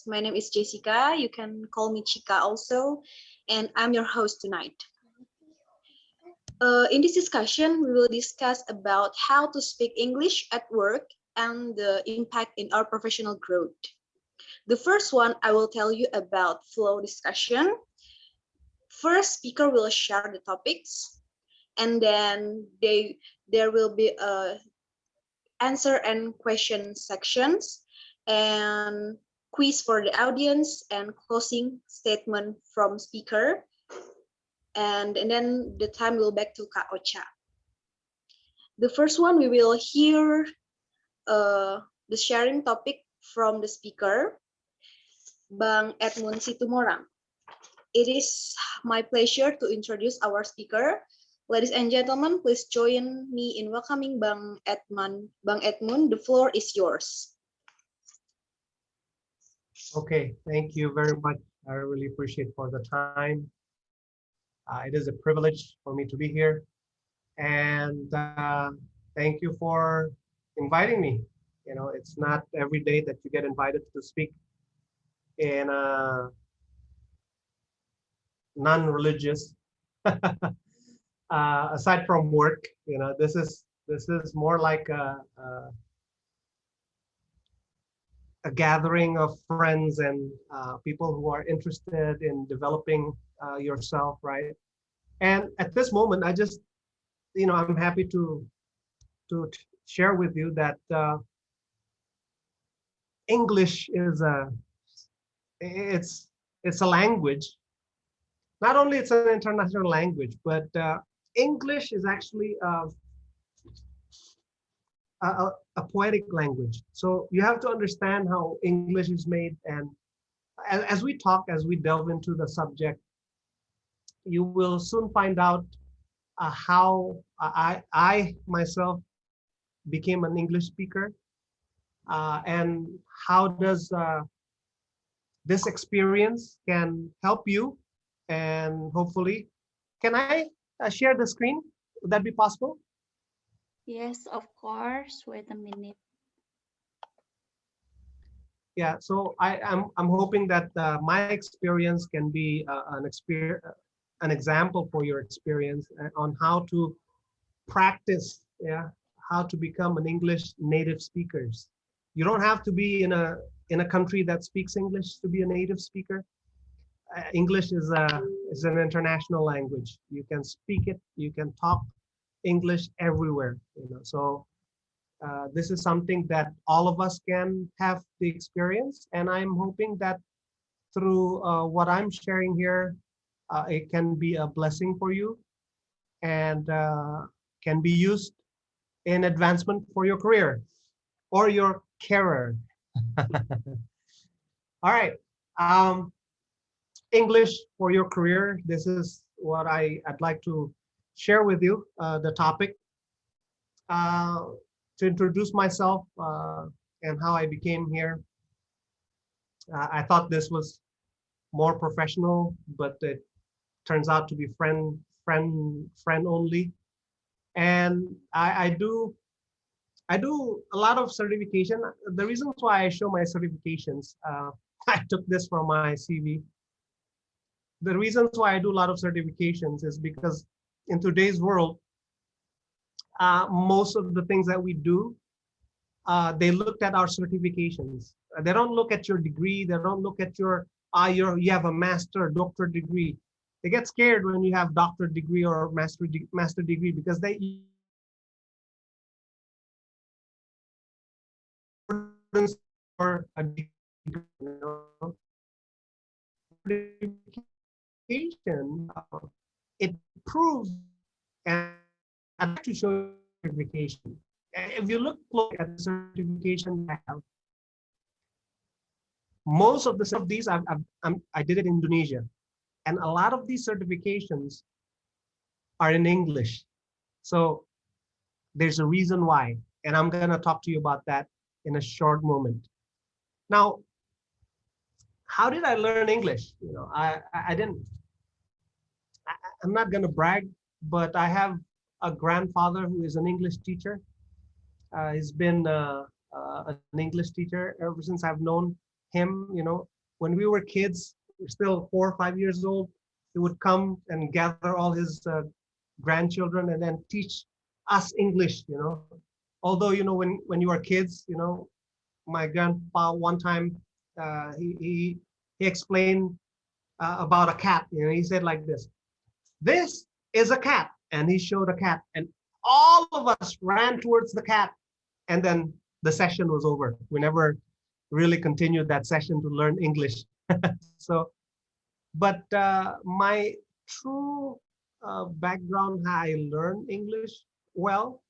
My name is Jessica. You can call me Chika also, and I'm your host tonight. In this discussion, we will discuss about how to speak English at work and the impact in our professional growth. The first one, I will tell you about flow discussion. First, speaker will share the topics, and then there will be a answer and question sections, and quiz for the audience, and closing statement from speaker. And then the time will back to Kak Ocha. The first one, we will hear the sharing topic from the speaker, Bang Edmund Situmorang. It is my pleasure to introduce our speaker. Ladies and gentlemen, please join me in welcoming Bang Edmund. Bang Edmund, the floor is yours. Okay, thank you very much. I really appreciate for the time. It is a privilege for me to be here. And thank you for inviting me. You know, it's not every day that you get invited to speak in a non-religious, aside from work. You know, this is more like a gathering of friends and people who are interested in developing yourself, right? And at this moment, I just, I'm happy to share with you that English is it's a language. Not only it's an international language, but English is actually a poetic language. So you have to understand how English is made. And as we talk, as we delve into the subject, you will soon find out how I myself became an English speaker, and how does this experience can help you. And hopefully, can I share the screen? Would that be possible? Yes, of course. Wait a minute. Yeah, so I'm hoping that my experience can be an example for your experience on how to practice, yeah, how to become an English native speakers. You don't have to be in a country that speaks English to be a native speaker. English is an international language. You can speak it, you can talk English everywhere. So this is something that all of us can have the experience, and I'm hoping that through what I'm sharing here, it can be a blessing for you, and can be used in advancement for your career or your career. All right. English for your career. This is what I'd like to share with you, the topic. To introduce myself and how I became here. I thought this was more professional, but it turns out to be friend only. And I do a lot of certification. The reasons why I show my certifications, I took this from my CV. The reasons why I do a lot of certifications is because in today's world, most of the things that we do, they looked at our certifications. They don't look at your degree. They don't look at you have a master, doctorate degree. They get scared when you have doctorate degree or master degree, because they for a degree, certification, it proves, and I'd like to show you certification. If you look close at the certification I have, most of these I did it in Indonesia, and a lot of these certifications are in English. So there's a reason why, and I'm gonna talk to you about that in a short moment. Now, how did I learn English? I didn't. I'm not gonna brag, but I have a grandfather who is an English teacher. He's been an English teacher ever since I've known him, when we were kids, we're still 4 or 5 years old, he would come and gather all his grandchildren and then teach us English, Although, when you are kids, my grandpa one time, he explained about a cat. He said like this is a cat. And he showed a cat. And all of us ran towards the cat. And then the session was over. We never really continued that session to learn English. So, but my true background, how I learned English well,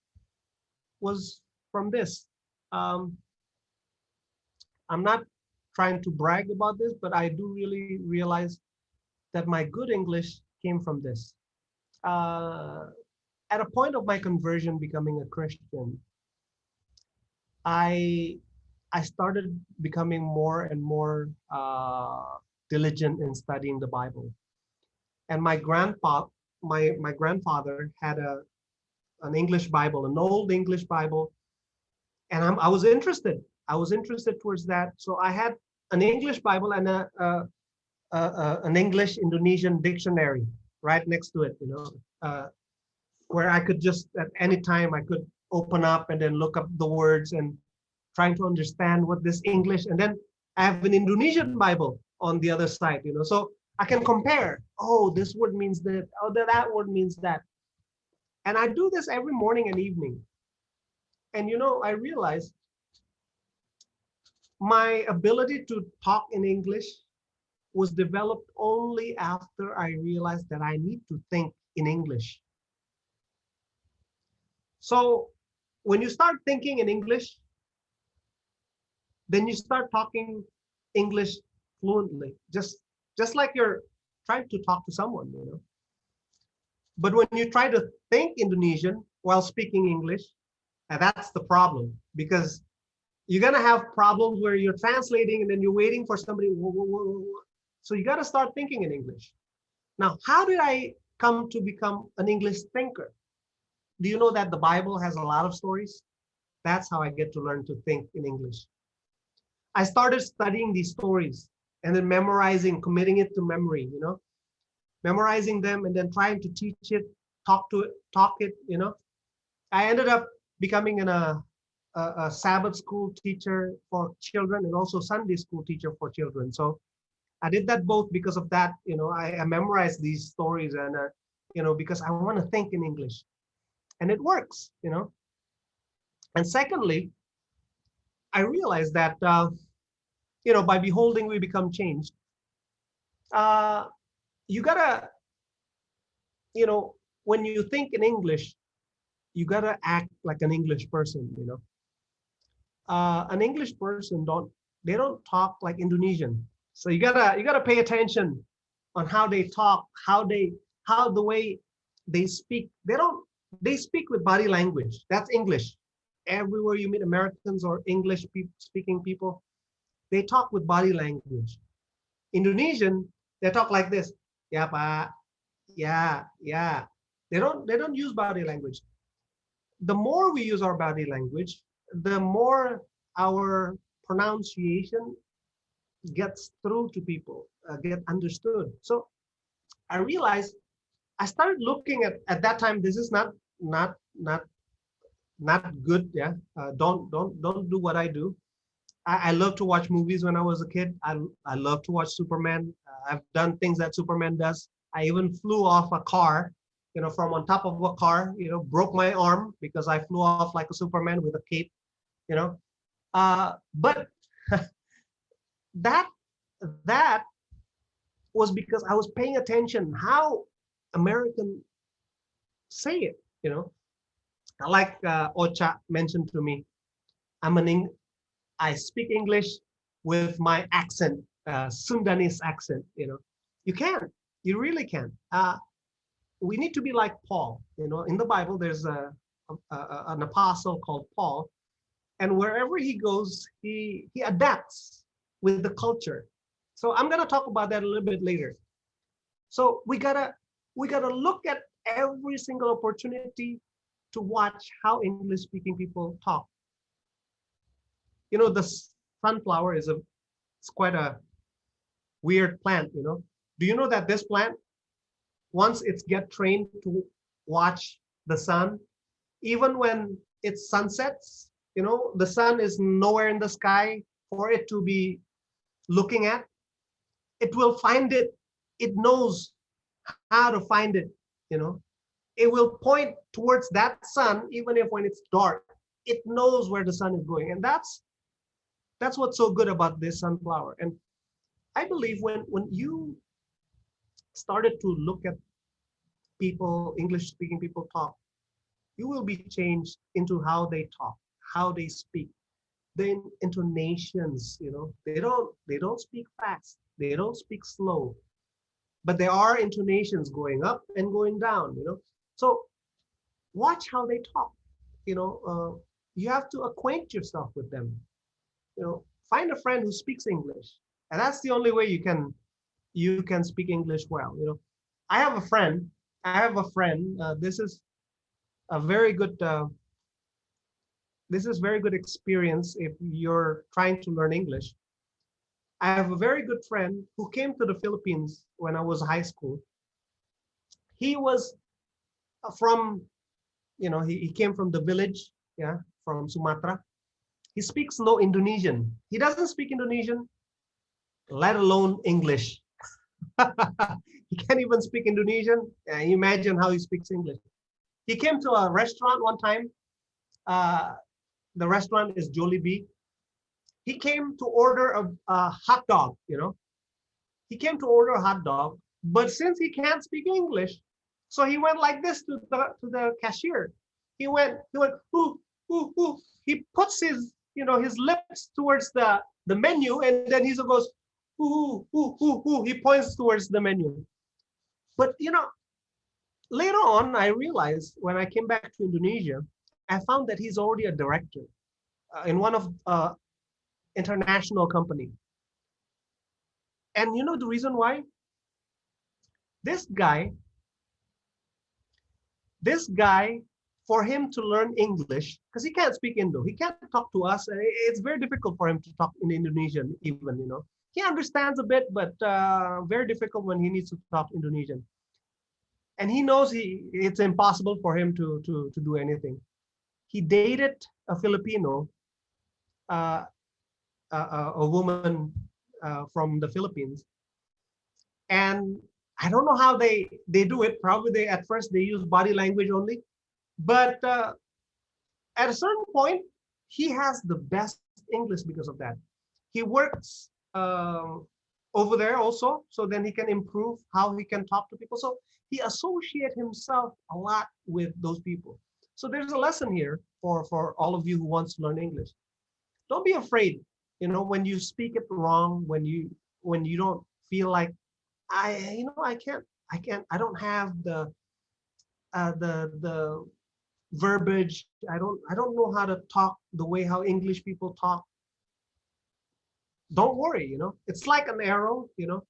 was from this. Um, I'm not trying to brag about this, but I do really realize that my good English came from this. Uh, at a point of my conversion, becoming a Christian, I I started becoming more and more diligent in studying the Bible. And my grandfather had an English Bible, an old English Bible, and I was interested. I was interested towards that. So I had an English Bible and an English Indonesian dictionary right next to it, where I could just at any time I could open up and then look up the words and trying to understand what this English, and then I have an Indonesian Bible on the other side, so I can compare. Oh, this word means that. Oh, that word means that. And I do this every morning and evening. And I realized my ability to talk in English was developed only after I realized that I need to think in English. So when you start thinking in English, then you start talking English fluently, just like you're trying to talk to someone. But when you try to think Indonesian while speaking English, and that's the problem, because you're gonna have problems where you're translating and then you're waiting for somebody. So you got to start thinking in English. Now, how did I come to become an English thinker? Do you know that the Bible has a lot of stories? That's how I get to learn to think in English. I started studying these stories and then memorizing, committing it to memory, memorizing them and then trying to teach it, talk it. I ended up becoming a Sabbath school teacher for children and also Sunday school teacher for children. So I did that both because of that. I memorized these stories and, because I want to think in English, and it works. And secondly, I realized that, by beholding, we become changed. You gotta, when you think in English, you gotta act like an English person. An English person they don't talk like Indonesian. So you gotta pay attention on how they talk, how the way they speak. They speak with body language. That's English. Everywhere you meet Americans or English speaking people, they talk with body language. Indonesian, they talk like this. Yeah, Pak. Yeah, yeah. They don't use body language. The more we use our body language, the more our pronunciation gets through to people, get understood. So I realized I started looking at that time. This is not not good. Yeah, don't do what I do. I love to watch movies when I was a kid. I love to watch Superman. I've done things that Superman does. I even flew off a car, from on top of a car. Broke my arm because I flew off like a Superman with a cape. But that that was because I was paying attention how American say it. Like Ocha mentioned to me, I speak English with my accent, Sundanese accent. You can, you really can. We need to be like Paul. In the Bible, there's an apostle called Paul, and wherever he goes, he adapts with the culture. So I'm gonna talk about that a little bit later. So we gotta look at every single opportunity to watch how English speaking people talk. The sunflower is a It's quite a weird plant, you know. Do you know that this plant, once it's get trained to watch the sun, even when it sunsets, you know, the sun is nowhere in the sky for it to be looking at, it will find it. It knows how to find it, you know. It will point towards that sun, even if when it's dark, it knows where the sun is going. And that's what's so good about this sunflower. And I believe when you started to look at people, English speaking people talk, you will be changed into how they talk, how they speak, the intonations, you know. They don't speak fast, they don't speak slow, but there are intonations going up and going down, you know. So watch how they talk, you know. You have to acquaint yourself with them, you know. Find a friend who speaks English, and that's the only way you can speak English well, you know. I have a friend. This is a very good. This is very good experience if you're trying to learn English. I have a very good friend who came to the Philippines when I was high school. He was from, you know, he came from the village, yeah, from Sumatra. He speaks no Indonesian. He doesn't speak Indonesian, let alone English. He can't even speak Indonesian. Imagine how he speaks English. He came to a restaurant one time. Uh, the restaurant is Jollibee. He came to order a hot dog, you know. He came to order a hot dog, but since he can't speak English, so he went like this to the cashier. He went, ooh, ooh. He puts his lips towards the menu, and then he goes, ooh, ooh, ooh, ooh. He points towards the menu. But you know, later on, I realized when I came back to Indonesia, I found that he's already a director in one of international company. And you know the reason why? This guy, this guy, for him to learn English, because he can't speak Indo, he can't talk to us. It's very difficult for him to talk in Indonesian, even, you know. He understands a bit, but very difficult when he needs to talk Indonesian. And he knows it's impossible for him to do anything. He dated a Filipino, uh, a woman from the Philippines, and I don't know how they do it. Probably they at first they use body language only, but at a certain point, he has the best English because of that. He works over there also, so then he can improve how he can talk to people. So he associates himself a lot with those people. So there's a lesson here for all of you who wants to learn English. Don't be afraid. You know, when you speak it wrong, when you don't feel like I don't have the verbiage. I don't know how to talk the way how English people talk. Don't worry, you know. It's like an arrow, you know.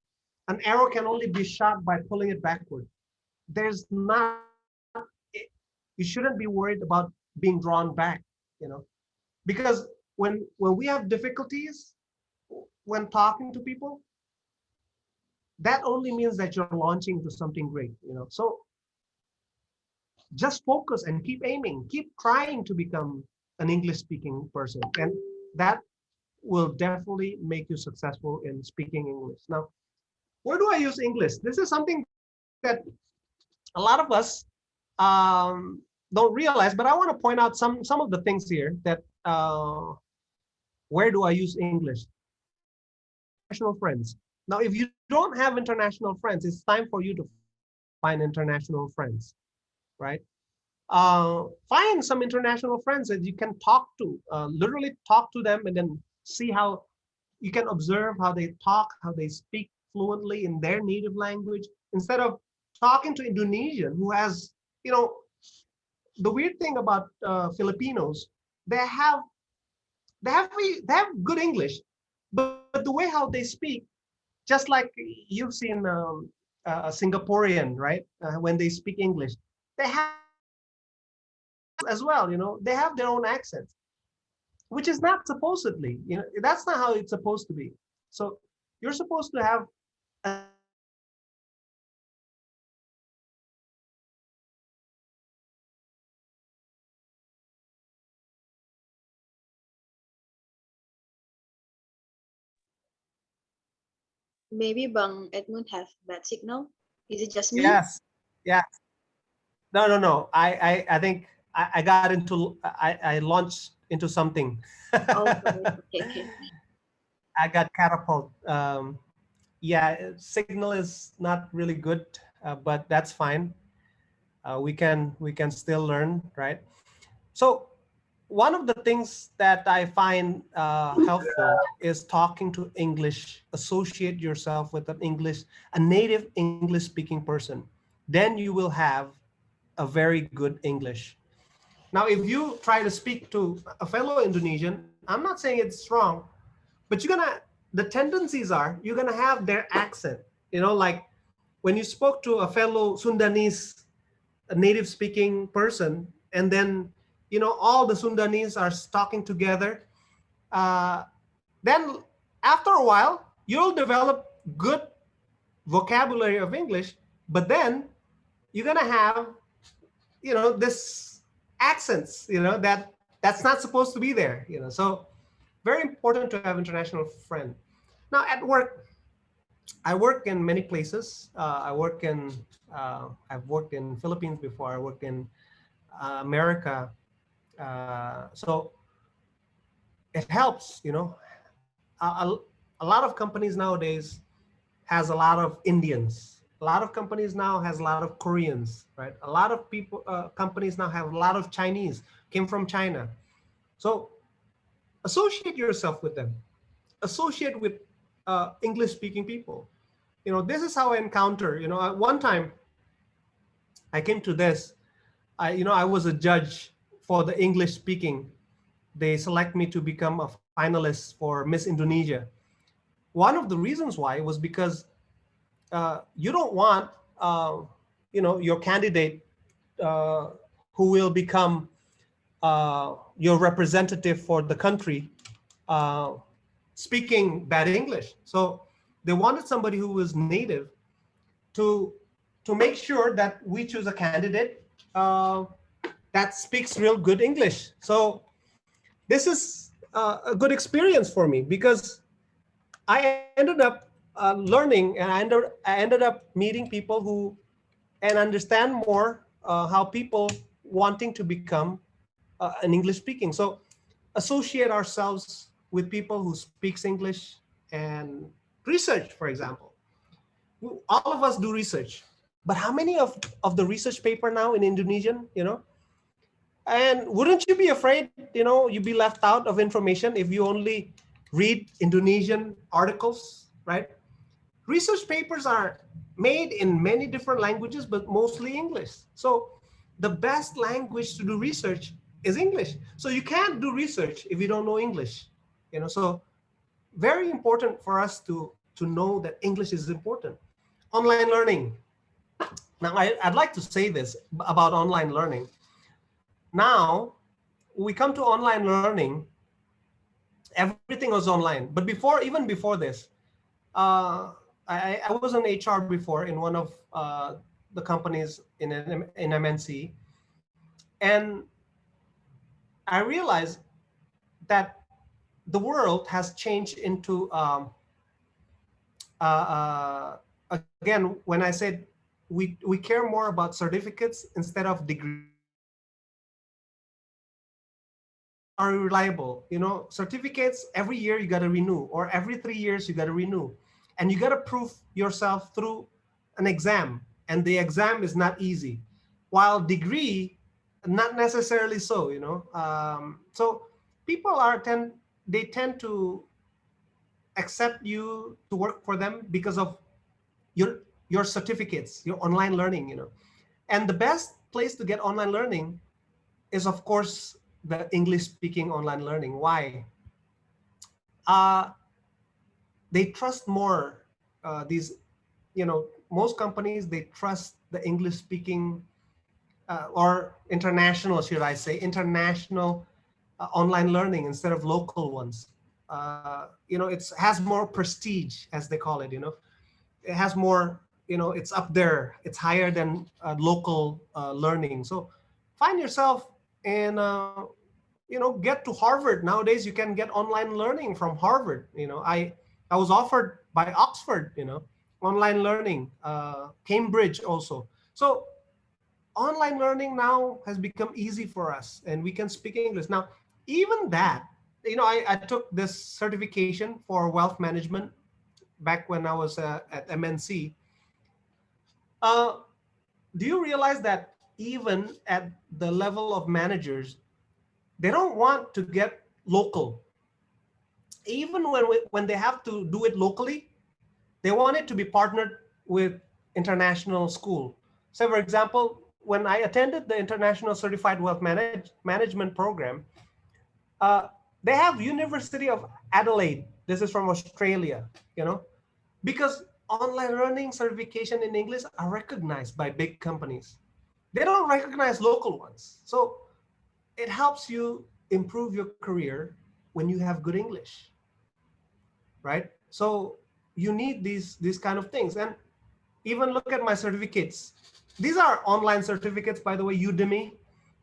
An arrow can only be shot by pulling it backward. There's not You shouldn't be worried about being drawn back, you know. Because when we have difficulties when talking to people, that only means that you're launching to something great, you know. So just focus and keep aiming, keep trying to become an English speaking person, and that will definitely make you successful in speaking English. Now, where do I use English? This is something that a lot of us don't realize, but I want to point out some of the things here that where do I use English? International friends. Now, if you don't have international friends, it's time for you to find international friends, right? Find some international friends that you can talk to, literally talk to them, and then see how you can observe how they talk, how they speak fluently in their native language, instead of talking to Indonesian who has, you know, the weird thing about Filipinos, they have they have good English, but the way how they speak, just like you've seen a Singaporean, right? When they speak English, they have as well, you know, they have their own accents, which is not supposedly, you know, that's not how it's supposed to be. So you're supposed to have a native speaking person Maybe Bang Edmund have bad signal. Is it just me? Yes. Yeah. No, no, no. I think I got into, I launched into something. Oh, right. Okay, okay. I got catapult. Yeah, signal is not really good, but that's fine. We can still learn, right? So one of the things that I find helpful is talking to English. Associate yourself with a native English speaking person. Then you will have a very good English. Now, if you try to speak to a fellow Indonesian, I'm not saying it's wrong, but the tendencies are you're gonna have their accent. Like when you spoke to a fellow Sundanese, a native speaking person, and then all the Sundanese are talking together, uh, then after a while you'll develop good vocabulary of English, but then you're gonna have this accents that's not supposed to be there. So very important to have international friend. Now at work, I work in many places. I've worked in Philippines before. I worked in America. So it helps. A lot of companies nowadays has a lot of Indians. A lot of companies now has a lot of Koreans, right? A lot of companies now have a lot of Chinese, came from China. So associate yourself with them. Associate with English speaking people. This is how I encounter. One time I came to this. I was a judge for the English speaking. They select me to become a finalist for Miss Indonesia. One of the reasons why was because you don't want your candidate who will become your representative for the country uh, speaking bad English. So they wanted somebody who was native to make sure that we choose a candidate that speaks real good English. So this is a good experience for me because I ended up learning, and I ended up meeting people who and understand more how people wanting to become an English speaking. So associate ourselves with people who speaks English and research, for example. All of us do research, but how many of the research paper now in Indonesian, and wouldn't you be afraid, you'd be left out of information if you only read Indonesian articles, right? Research papers are made in many different languages, but mostly English. So the best language to do research is English. So you can't do research if you don't know English. So very important for us to know that English is important. Online learning. Now, I'd like to say this about online learning. Now, we come to online learning, everything was online. But even before this, uh, I was an HR before in one of the companies in MNC, and I realized that the world has changed into again, when I said we care more about certificates instead of degrees. Certificates are reliable. Certificates every year you got to renew, or every 3 years you got to renew, and you got to prove yourself through an exam, and the exam is not easy. While degree, not necessarily so. So people they tend to accept you to work for them because of your certificates, your online learning. And the best place to get online learning is, of course, the English speaking online learning. Why? uh, they trust more these, most companies, they trust the English speaking or international, should I say, international online learning instead of local ones. it has more prestige, as they call it. It has more, it's up there, it's higher than local learning. So find yourself and get to Harvard. Nowadays you can get online learning from Harvard. I was offered by Oxford, online learning, Cambridge also. So online learning now has become easy for us, and we can speak English now. Even that, I took this certification for wealth management back when I was at MNC. uh, do you realize that even at the level of managers, they don't want to get local? Even when they have to do it locally, they want it to be partnered with international school. So for example, when I attended the International Certified Wealth Management Program, uh, they have University of Adelaide. This is from Australia, because online learning certification in English are recognized by big companies. They don't recognize local ones. So it helps you improve your career when you have good English, right? So you need these kind of things. And even look at my certificates. These are online certificates, by the way, Udemy.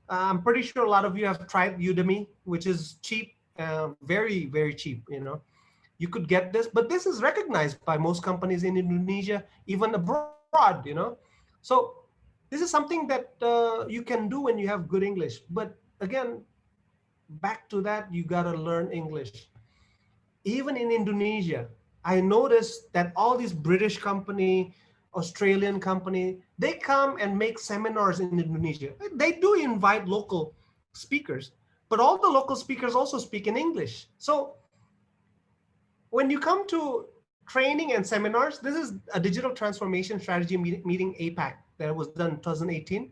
I'm pretty sure a lot of you have tried Udemy, which is cheap, very, very cheap. You could get this, but this is recognized by most companies in Indonesia, even abroad. So this is something that you can do when you have good English. But again, back to that, you got to learn English. Even in Indonesia, I noticed that all these British company, Australian company, they come and make seminars in Indonesia. They do invite local speakers, but all the local speakers also speak in English. So when you come to training and seminars, this is a digital transformation strategy meeting APAC that was done in 2018.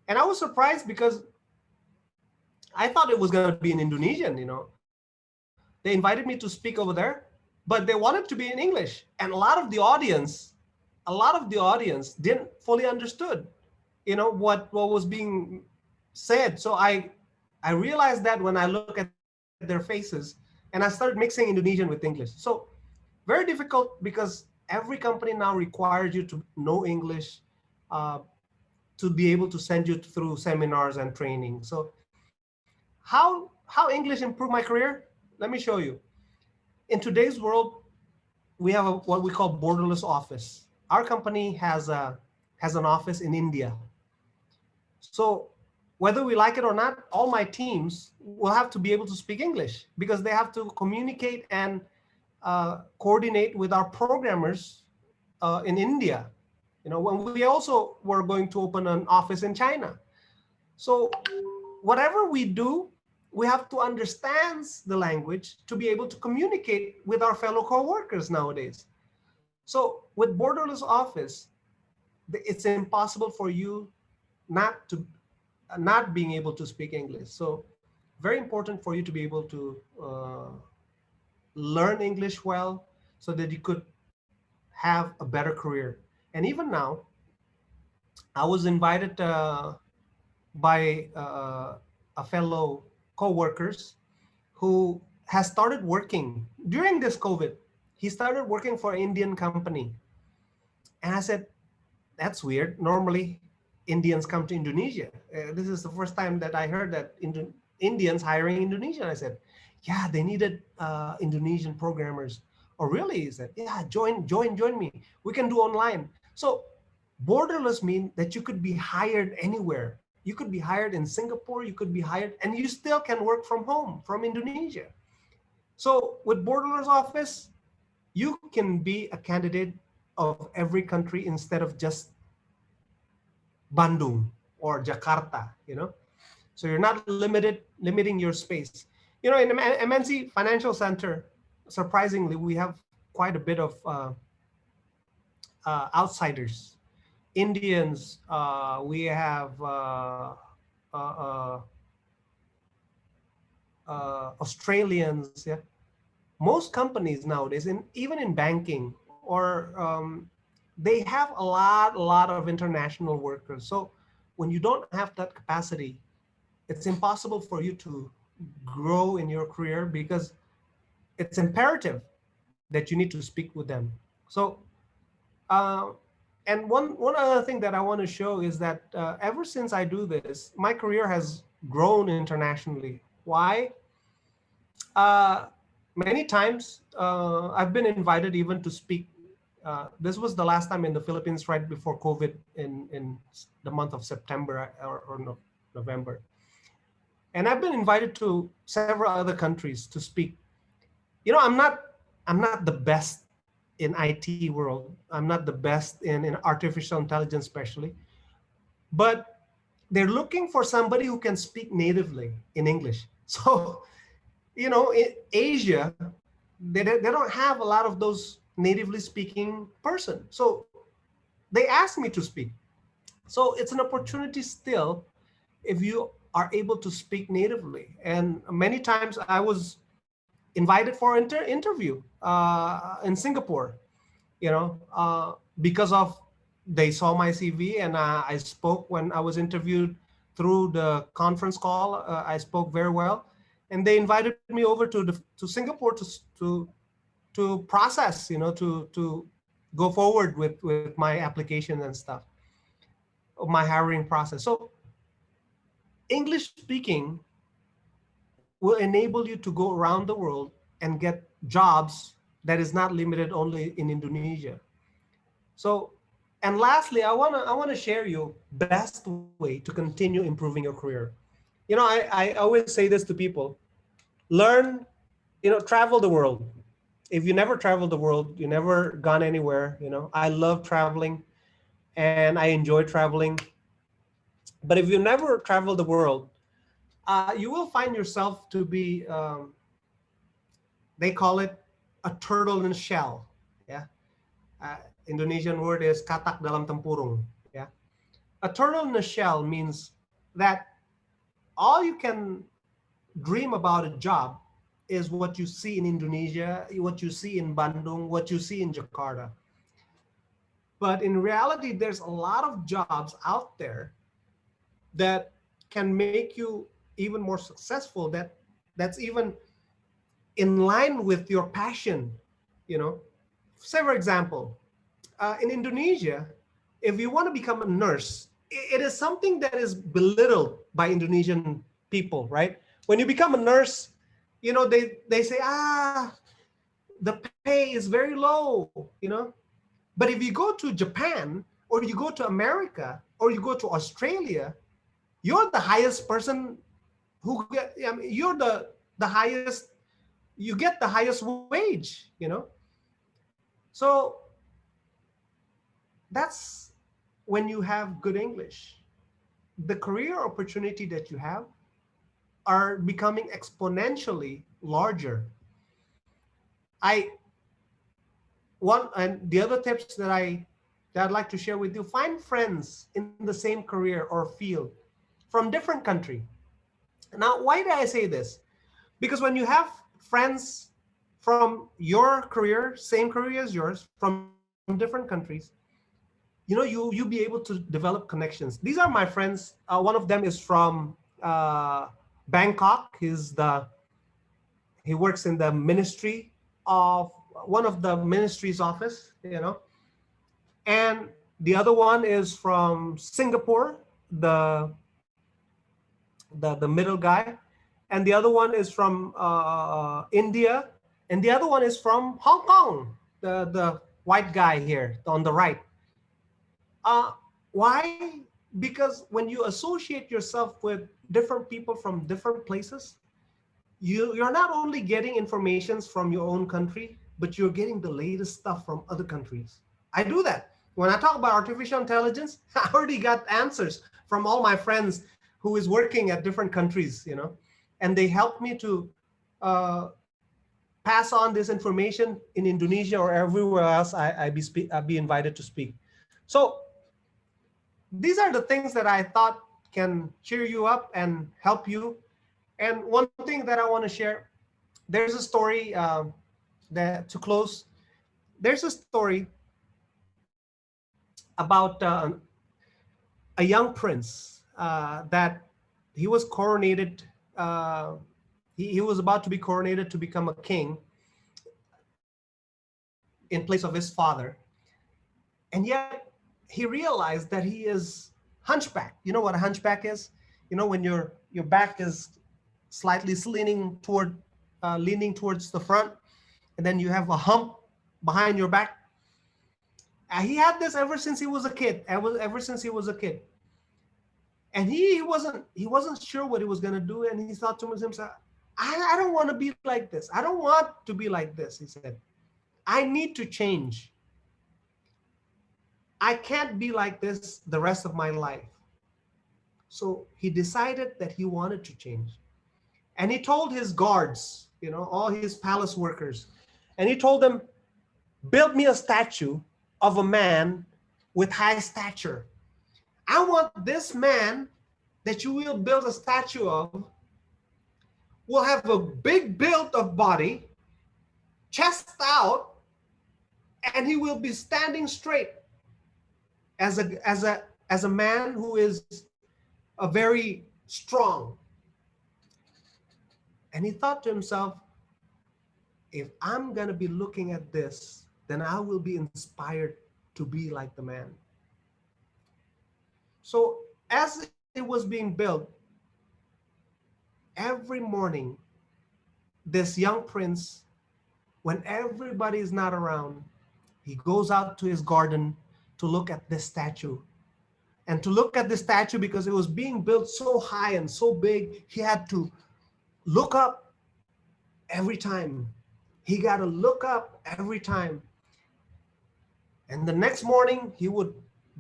And I was surprised because I thought it was going to be in Indonesian. They invited me to speak over there, but they wanted to be in English. And a lot of the audience didn't fully understood, what was being said. So I realized that when I look at their faces, and I started mixing Indonesian with English. So very difficult, because every company now requires you to know English, uh, to be able to send you through seminars and training. So how English improved my career? Let me show you. In today's world, we have what we call borderless office. Our company has an office in India. So whether we like it or not, all my teams will have to be able to speak English, because they have to communicate and coordinate with our programmers in India. When we also were going to open an office in China. So whatever we do, we have to understand the language to be able to communicate with our fellow coworkers nowadays. So with borderless office, it's impossible for you not being able to speak English. So very important for you to be able to learn English well, so that you could have a better career. And even now, I was invited by a fellow co-workers who has started working during this COVID. He started working for an Indian company. And I said, that's weird. Normally, Indians come to Indonesia. This is the first time that I heard that Indians hiring Indonesian. I said, yeah, they needed Indonesian programmers. Oh, really? He said, yeah, join me. We can do online. So borderless mean that you could be hired anywhere. You could be hired in Singapore, you could be hired, and you still can work from home, from Indonesia. So with borderless office, you can be a candidate of every country instead of just Bandung or Jakarta, So you're not limiting your space. In MNC Financial Center, surprisingly, we have quite a bit of outsiders. Indians, we have Australians. Yeah, most companies nowadays, even in banking, or they have a lot of international workers. So when you don't have that capacity, it's impossible for you to grow in your career, because it's imperative that you need to speak with them. So, uh, and one other thing that I want to show is that ever since I do this, my career has grown internationally. Why? Uh, Many times I've been invited even to speak. This was the last time in the Philippines right before COVID in the month of September or November. And I've been invited to several other countries to speak. You know, I'm not the best in IT world. I'm not the best in artificial intelligence, especially. But they're looking for somebody who can speak natively in English. So, you know, in Asia, they don't have a lot of those natively speaking person. So they asked me to speak. So it's an opportunity still if you are able to speak natively. And many times I was invited for interview in Singapore, you know, because of they saw my CV and I spoke when I was interviewed through the conference call. I spoke very well, and they invited me over to Singapore to process, you know, to go forward with my application and stuff, my hiring process. So English speaking will enable you to go around the world and get jobs that is not limited only in Indonesia. So, and lastly, I wanna share you best way to continue improving your career. You know, I always say this to people: learn, you know, travel the world. If you never traveled the world, you never gone anywhere. You know, I love traveling and I enjoy traveling. But if you never traveled the world, you will find yourself to be they call it a turtle in a shell. Yeah, Indonesian word is katak dalam tempurung. Yeah, a turtle in a shell means that all you can dream about a job is what you see in Indonesia, what you see in Bandung, what you see in Jakarta. But in reality, there's a lot of jobs out there that can make you even more successful. That's even in line with your passion. You know, say for example, in Indonesia, if you want to become a nurse, it is something that is belittled by Indonesian people, right? When you become a nurse, you know, they say, the pay is very low, you know. But if you go to Japan or you go to America or you go to Australia, you're the highest person who get, I mean, you're the highest, you get the highest wage, you know. So that's when you have good English. The career opportunity that you have are becoming exponentially larger. I one and the other tips that I'd like to share with you: find friends in the same career or field from different country. Now, why do I say this? Because when you have friends from your career, same career as yours, from different countries, you know, you'll be able to develop connections. These are my friends. One of them is from Bangkok. He works in the ministry of one of the ministry's office, you know. And the other one is from Singapore, the the middle guy, and the other one is from India, and the other one is from Hong Kong, the white guy here on the right. Uh, why? Because when you associate yourself with different people from different places, you're not only getting informations from your own country, but you're getting the latest stuff from other countries. I do that. When I talk about artificial intelligence, I already got answers from all my friends who is working at different countries, you know, and they help me to uh, pass on this information in Indonesia or everywhere else I be invited to speak. So these are the things that I thought can cheer you up and help you. And one thing that I want to share, there's a story that to close. There's a story about a young prince that he was coronated. He was about to be coronated to become a king, in place of his father. And yet he realized that he is hunchback. You know what a hunchback is? You know, when your back is slightly leaning towards the front, and then you have a hump behind your back. He had this ever since he was a kid. Ever since he was a kid, and he wasn't sure what he was gonna do, and he thought to himself, I don't want to be like this. I don't want to be like this. He said, I need to change. I can't be like this the rest of my life. So he decided that he wanted to change. And he told his guards, all his palace workers, and he told them, build me a statue of a man with high stature. I want this man that you will build a statue of will have a big build of body, chest out, and he will be standing straight as a man who is a very strong. And he thought to himself, if I'm going to be looking at this, then I will be inspired to be like the man. So as it was being built, every morning, this young prince, when everybody is not around, he goes out to his garden to look at this statue. And to look at the statue, because it was being built so high and so big, he had to look up every time. He got to look up every time. And the next morning, he would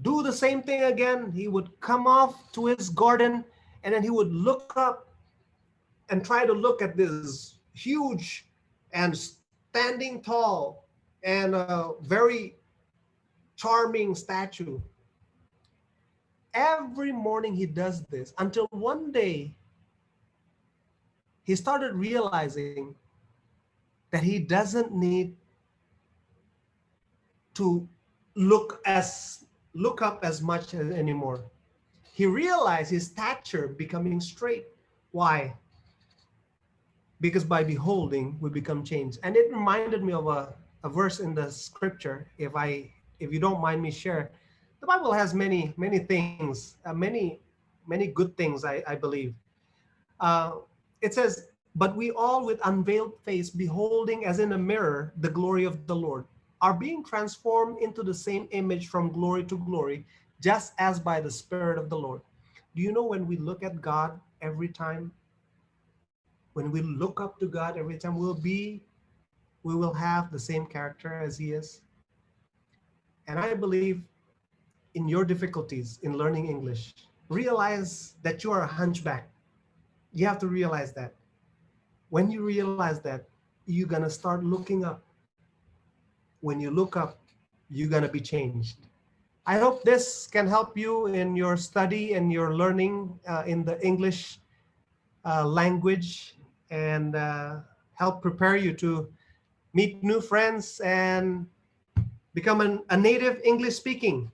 do the same thing again. He would come off to his garden, and then he would look up and try to look at this huge and standing tall and a very charming statue. Every morning he does this until one day he started realizing that he doesn't need to look up as much anymore. He realized his stature becoming straight. Why? Because by beholding we become changed. And it reminded me of a verse in the scripture. If you don't mind me share, the Bible has many things, many good things, I believe. It says, but we all with unveiled face, beholding as in a mirror the glory of the Lord, are being transformed into the same image from glory to glory, just as by the Spirit of the Lord. Do you know, when we look at God every time, when we look up to God every time, we will have the same character as He is? And I believe in your difficulties in learning English, realize that you are a hunchback. You have to realize that. When you realize that, you're going to start looking up. When you look up, you're going to be changed. I hope this can help you in your study and your learning in the English language, and help prepare you to meet new friends and become a native English speaking.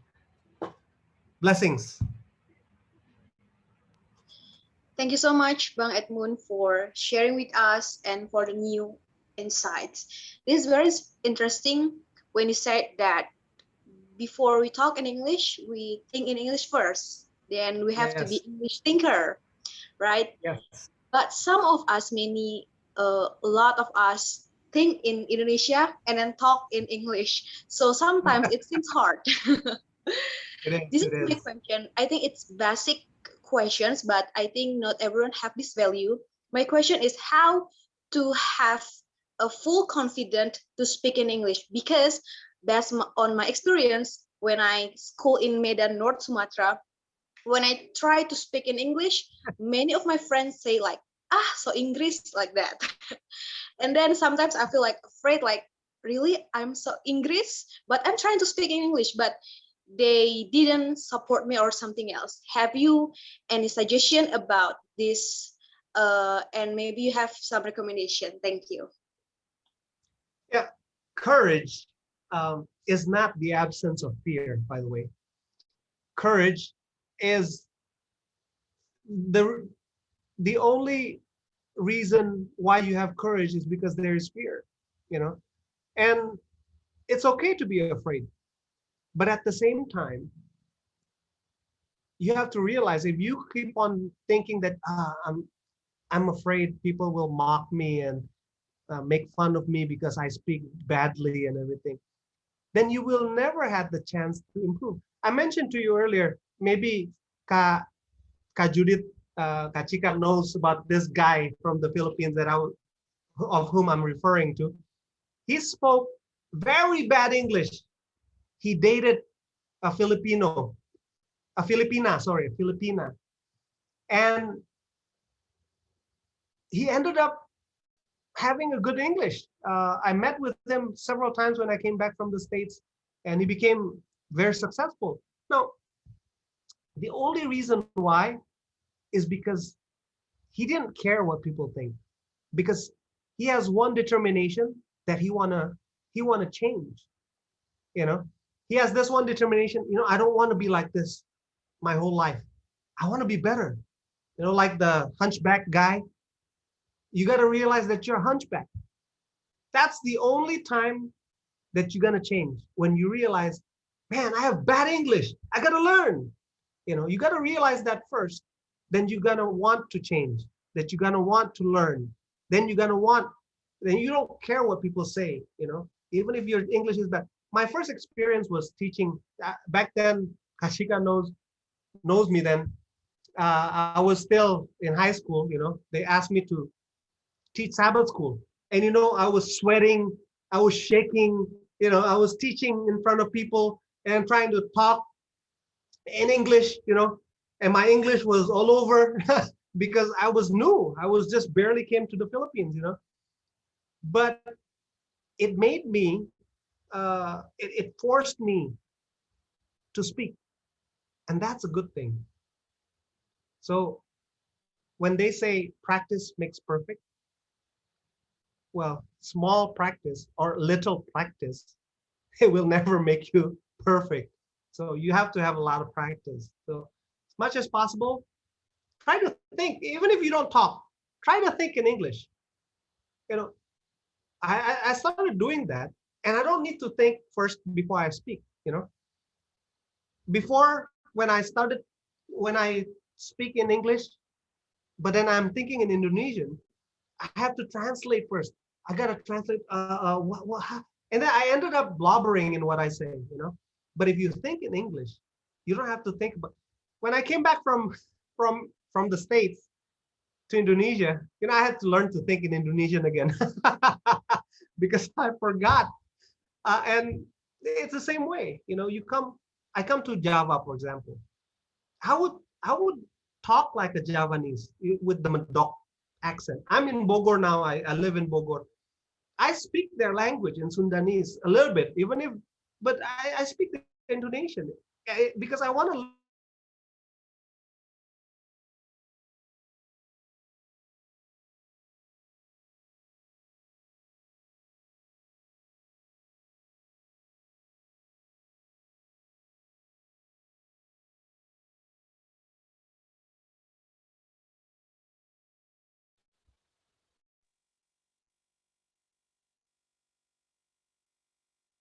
Blessings. Thank you so much, Bang Edmund, for sharing with us and for the new insights. This is very interesting when you said that before we talk in English, we think in English first. Then we have to be English thinker, right? Yes. But some of us, a lot of us think in Indonesia and then talk in English. So sometimes it seems hard. This is my question. I think it's basic questions, but I think not everyone have this value. My question is how to have a full confidence to speak in English, because based on my experience when I school in Medan, North Sumatra, when I try to speak in English, many of my friends say like, so English like that. And then sometimes I feel like afraid, like, really, I'm so English, but I'm trying to speak in English, but they didn't support me or something else. Have you any suggestion about this? And maybe you have some recommendation. Thank you. Yeah, courage is not the absence of fear, by the way. Courage is the only reason why you have courage is because there is fear, and it's okay to be afraid. But at the same time, you have to realize if you keep on thinking that I'm afraid people will mock me and make fun of me because I speak badly and everything, then you will never have the chance to improve. I mentioned to you earlier, maybe Ka, Ka Judith, Ka Chika knows about this guy from the Philippines of whom I'm referring to. He spoke very bad English. He dated a a Filipina. And he ended up having a good English. I met with him several times when I came back from the States, and he became very successful. Now, the only reason why is because he didn't care what people think, because he has one determination that he wanna change. You know, he has this one determination. I don't want to be like this my whole life. I want to be better. Like the hunchback guy. You got to realize that you're a hunchback. That's the only time that you're gonna change, when you realize, man, I have bad English. I gotta learn. You gotta realize that first. Then you're gonna want to change. That you're gonna want to learn. Then you're gonna want. Then you don't care what people say. Even if your English is bad. My first experience was teaching. Back then, Kashika knows me then. I was still in high school. They asked me to teach Sabbath school. And I was sweating, I was shaking, I was teaching in front of people and trying to talk in English, and my English was all over because I was new. I was just barely came to the Philippines. But it made me, it forced me to speak. And that's a good thing. So when they say practice makes perfect, well, small practice or little practice, it will never make you perfect. So you have to have a lot of practice. So as much as possible, try to think, even if you don't talk, try to think in English. You know, I started doing that, and I don't need to think first before I speak. Before, when I speak in English, but then I'm thinking in Indonesian, I have to translate first. I gotta translate. And then I ended up blobbering in what I say. But if you think in English, you don't have to think about. When I came back from the States to Indonesia, I had to learn to think in Indonesian again because I forgot. And it's the same way. I come to Java, for example. I would talk like a Javanese with the Madok accent. I'm in Bogor now. I live in Bogor. I speak their language in Sundanese a little bit, but I speak the Indonesian because I want to learn to speak in Indonesian. And I think that's the same way. When you come to Indonesia, you have to learn to speak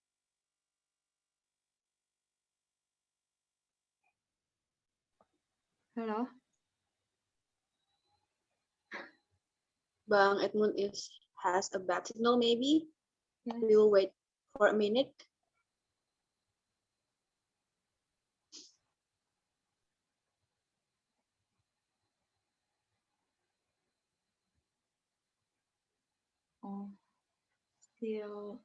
English. Hello? Bang Edmund has a bad signal, maybe. Yes. We will wait for a minute. Oh, still.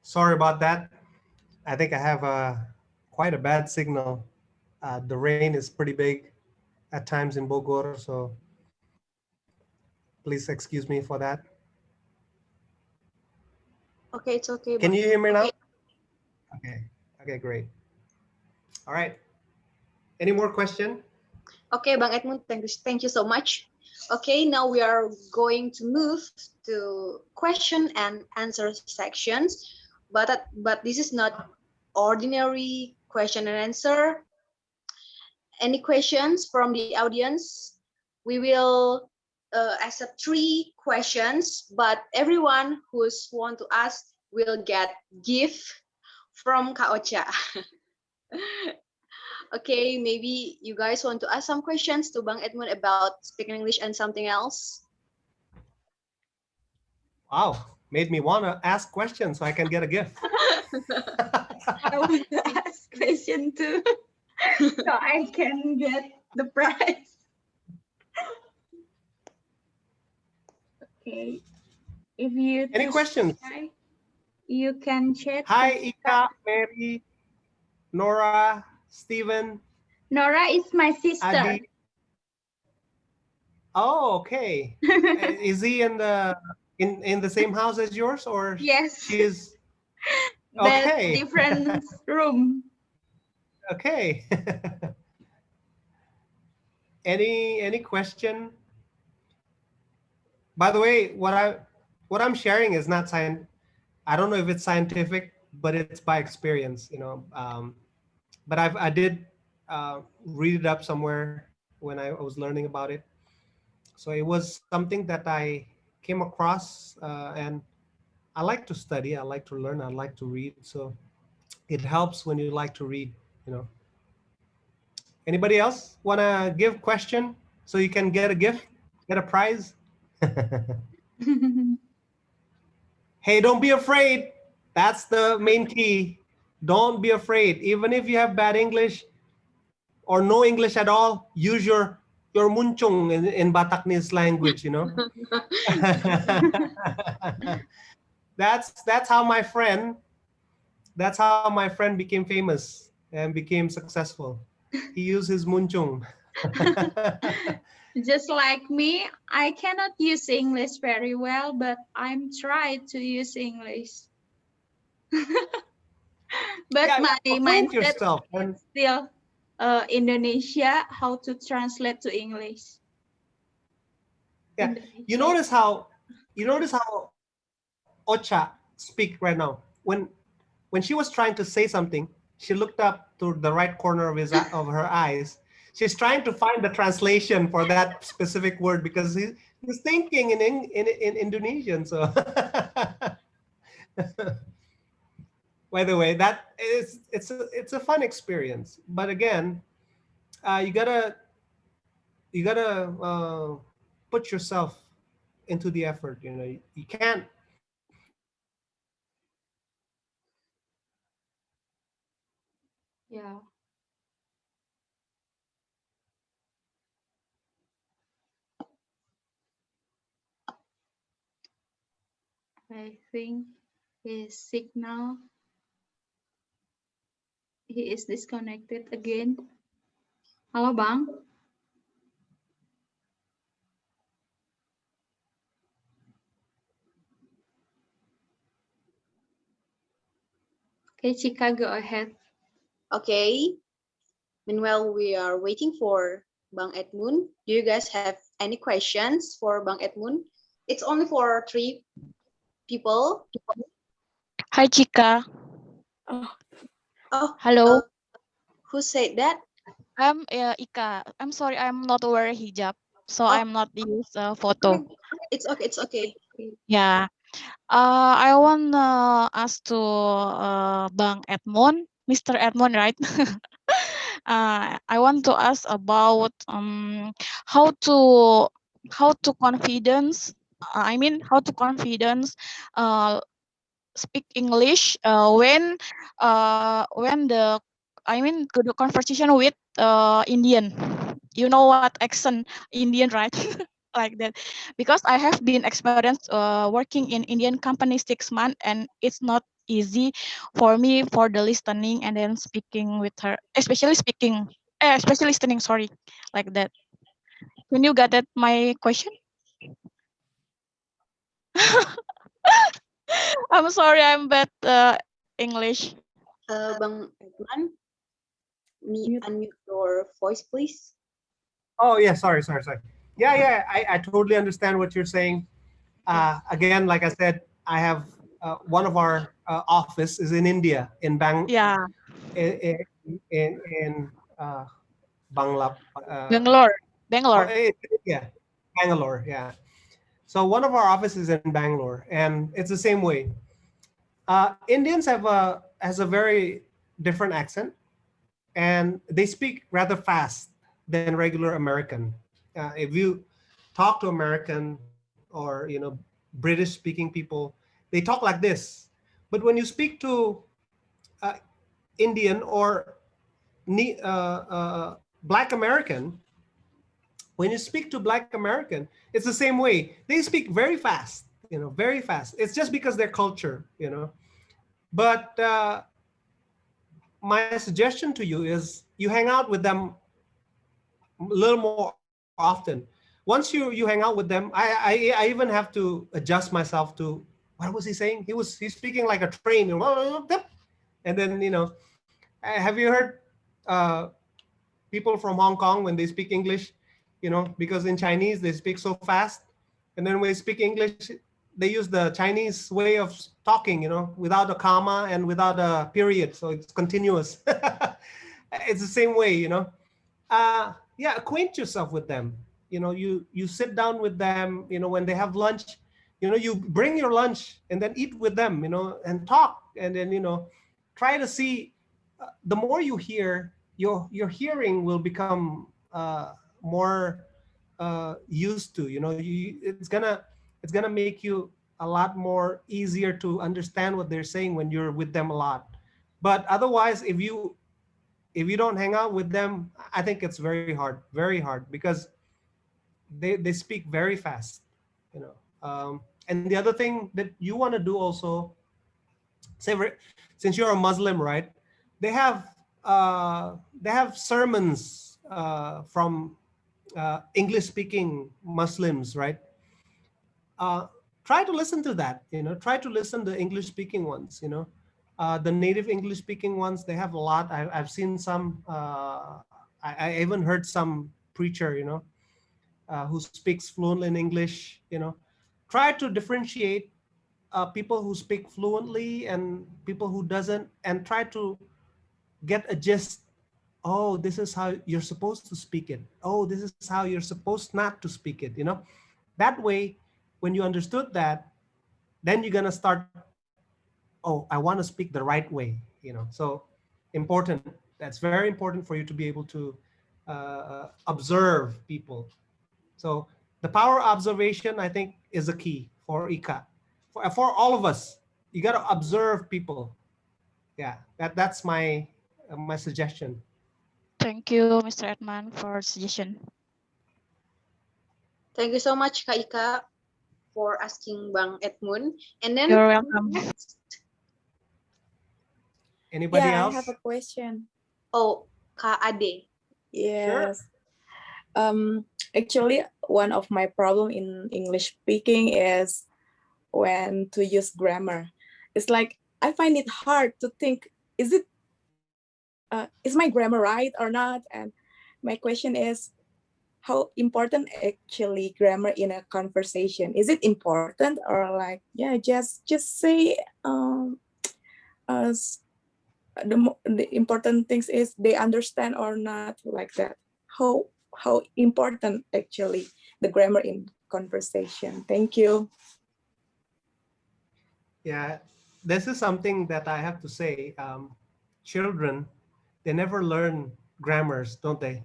Sorry about that. I think I have quite a bad signal. The rain is pretty big at times in Bogor, so please excuse me for that. Okay, it's okay, Can Bang. you hear me now? Okay. Okay, great. All right. Any more question? Okay, Bang Edmund, thank you so much. Okay, now we are going to move to question and answer sections, but this is not ordinary question and answer. Any questions from the audience? We will accept 3 questions, but everyone who's want to ask will get gift from Kak Ocha. Okay, maybe you guys want to ask some questions to Bang Edmund about speaking English and something else. Wow, made me want to ask questions so I can get a gift. I want to ask question too, so I can get the prize. Okay. If you Any questions? try, you can chat. Hi, Ika, Mary, Nora, Steven, Nora is my sister. Adi. Oh, okay. Is he in the same house as yours, or Yes. she is? But Okay. different room. Okay. Any question? By the way, what I'm sharing is not science. I don't know if it's scientific, but it's by experience, you know. But I did read it up somewhere when I was learning about it. So it was something that I came across, and I like to study. I like to learn. I like to read. So it helps when you like to read. You know. Anybody else want to give question so you can get a gift, get a prize? Hey, don't be afraid. That's the main key. Don't be afraid. Even if you have bad English or no English at all, use your muncung in Bataknese language, you know. that's how my friend became famous and became successful. He used his munchung. Just like me, I cannot use English very well, but I'm trying to use English. But Yeah, my acquaint mindset yourself. And is still Indonesia, how to translate to English. yeah, Indonesia. you notice how Ocha speak right now. When she was trying to say something, she looked up to the right corner of her eyes. She's trying to find the translation for that specific word because he's thinking in Indonesian. So, by the way, that is it's a fun experience. But again, you gotta put yourself into the effort. You know, you can't. Yeah, I think his signal, he is disconnected again. Halo Bang. Okay, Chika, go ahead. Okay. Meanwhile, we are waiting for Bang Edmund. Do you guys have any questions for Bang Edmund? It's only for 3 people. Hi, Chika. Oh, Hello. who said that? I'm Ika. I'm sorry, I'm not wearing hijab, so Oh, I'm not use photo. it's okay. It's okay. Yeah. I want ask to Bang Edmond, Mr. Edmond, right? I want to ask about how to how to confidence. I mean, how to confidence speak English when the conversation with Indian. You know what accent Indian, right? Like that, because I have been experienced working in Indian company 6 months, and it's not easy for me for the listening and then speaking with her, especially speaking, especially listening. Sorry, like that. Can you get that my question? I'm sorry, I'm bad English. Bang Edmund, Mute. unmute your voice, please. Oh yeah, sorry. Yeah, I totally understand what you're saying. Again, like I said, I have one of our office is in India, Yeah, in uh, Bangla. Bangalore, Oh, Bangalore. yeah, Bangalore. Yeah. So one of our offices in Bangalore, and it's the same way. Indians has a very different accent, and they speak rather fast than regular American. If you talk to American or British speaking people, they talk like this. But when you speak to uh, Indian or Black American, when you speak to Black American, it's the same way. They speak very fast, very fast. It's just because their culture. But my suggestion to you is you hang out with them a little more often. Once you hang out with them, I even have to adjust myself to what was he saying? He's speaking like a train, and then have you heard uh, people from Hong Kong when they speak English? Because in Chinese they speak so fast, and then when they speak English, they use the Chinese way of talking, without a comma and without a period, so it's continuous. It's the same way. Yeah, acquaint yourself with them. You sit down with them. When they have lunch, you bring your lunch and then eat with them. And talk, and then try to see. The more you hear, your hearing will become more used to. It's gonna make you a lot more easier to understand what they're saying when you're with them a lot. But otherwise, if you don't hang out with them, I think it's very hard, because they speak very fast. You know. And the other thing that you want to do also, say, since you're a Muslim, right? They have sermons from English-speaking Muslims, right? uh, Try to listen to that. Try to listen to English-speaking ones. The native English-speaking ones, they have a lot. I've seen some. I even heard some preacher, who speaks fluently in English. Try to differentiate people who speak fluently and people who doesn't, and try to get a gist. Oh, this is how you're supposed to speak it. Oh, this is how you're supposed not to speak it. That way, when you understood that, then you're gonna start. Oh, I want to speak the right way. So important. That's very important for you to be able to observe people. So the power of observation, I think, is a key for Ika, for all of us. You got to observe people. Yeah, that's my suggestion. Thank you, Mr. Edman, for suggestion. Thank you so much, Kak Ika, for asking Bang Edmund. And then You're welcome. next, Anybody Yeah, I else? have a question. oh, Kak Ade. Sure. Yes. Actually, one of my problem in English speaking is when to use grammar. It's like I find it hard to think, is my grammar right or not? And my question is, how important actually grammar in a conversation? Is it important, or like, yeah, just say uh, the important things is they understand or not, like that. How important actually the grammar in conversation? Thank you. Yeah, this is something that I have to say. Children, they never learn grammars, don't they?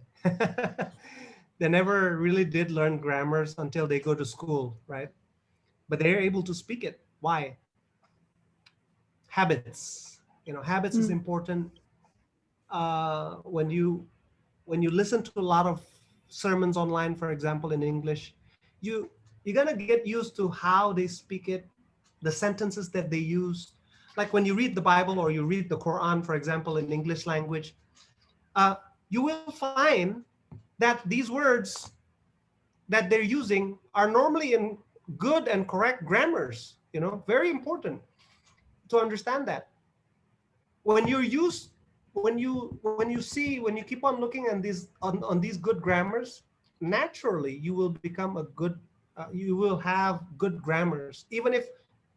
They never really did learn grammars until they go to school, right? But they're able to speak it. Why? Habits. Habits is important. When you listen to a lot of sermons online, for example, in English, you're gonna get used to how they speak it, the sentences that they use. Like when you read the Bible or you read the Quran, for example, in English language, you will find that these words that they're using are normally in good and correct grammars. Very important to understand that. When you use when you see when you keep on looking at these on these good grammars, naturally you will become a good, you will have good grammars, even if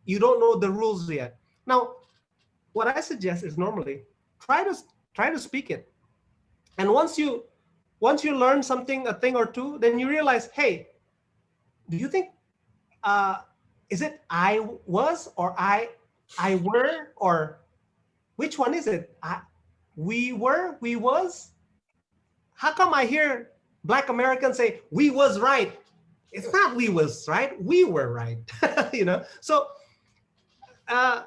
you don't know the rules yet. Now, what I suggest is normally try to speak it. And once you learn something, a thing or two, then you realize, hey, do you think, uh, is it I was or I were, or which one is it? We were, we was? How come I hear Black Americans say we was right? It's not we was right, we were right. You know, so uh,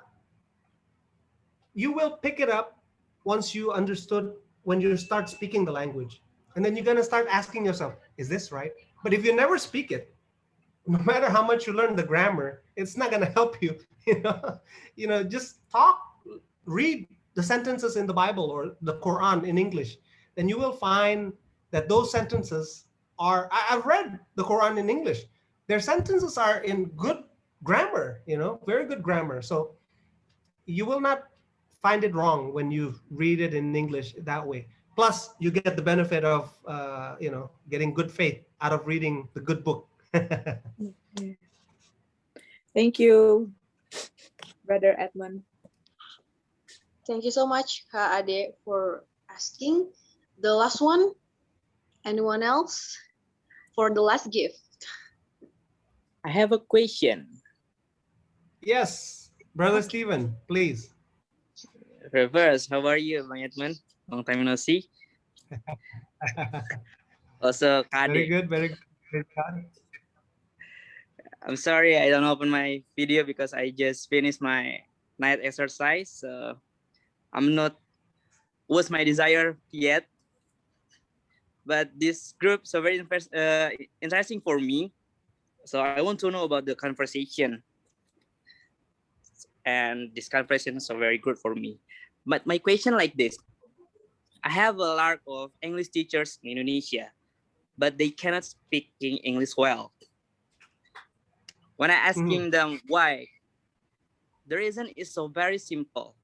you will pick it up once you understood, when you start speaking the language, and then you're going to start asking yourself, is this right? But if you never speak it, no matter how much you learn the grammar, it's not going to help you. Just talk, read the sentences in the Bible or the Quran in English, then you will find that those sentences are, I've read the Quran in English, their sentences are in good grammar, very good grammar. So you will not find it wrong when you read it in English that way. Plus, you get the benefit of getting good faith out of reading the good book. Thank you, Brother Edmund. Thank you so much, Kak Ade, for asking. The last one, anyone else? For the last gift. I have a question. Yes, Brother Stephen, please. Reverse, how are you, Bang Edmund? Long time no see. Also, Very Kade. good, very good. Very good. I'm sorry I don't open my video because I just finished my night exercise. So I'm not was my desire yet. But this group so very interesting for me. So I want to know about the conversation. And this conversation is so very good for me. But my question like this. I have a lot of English teachers in Indonesia, but they cannot speak English well. When I asking them why, the reason is so very simple.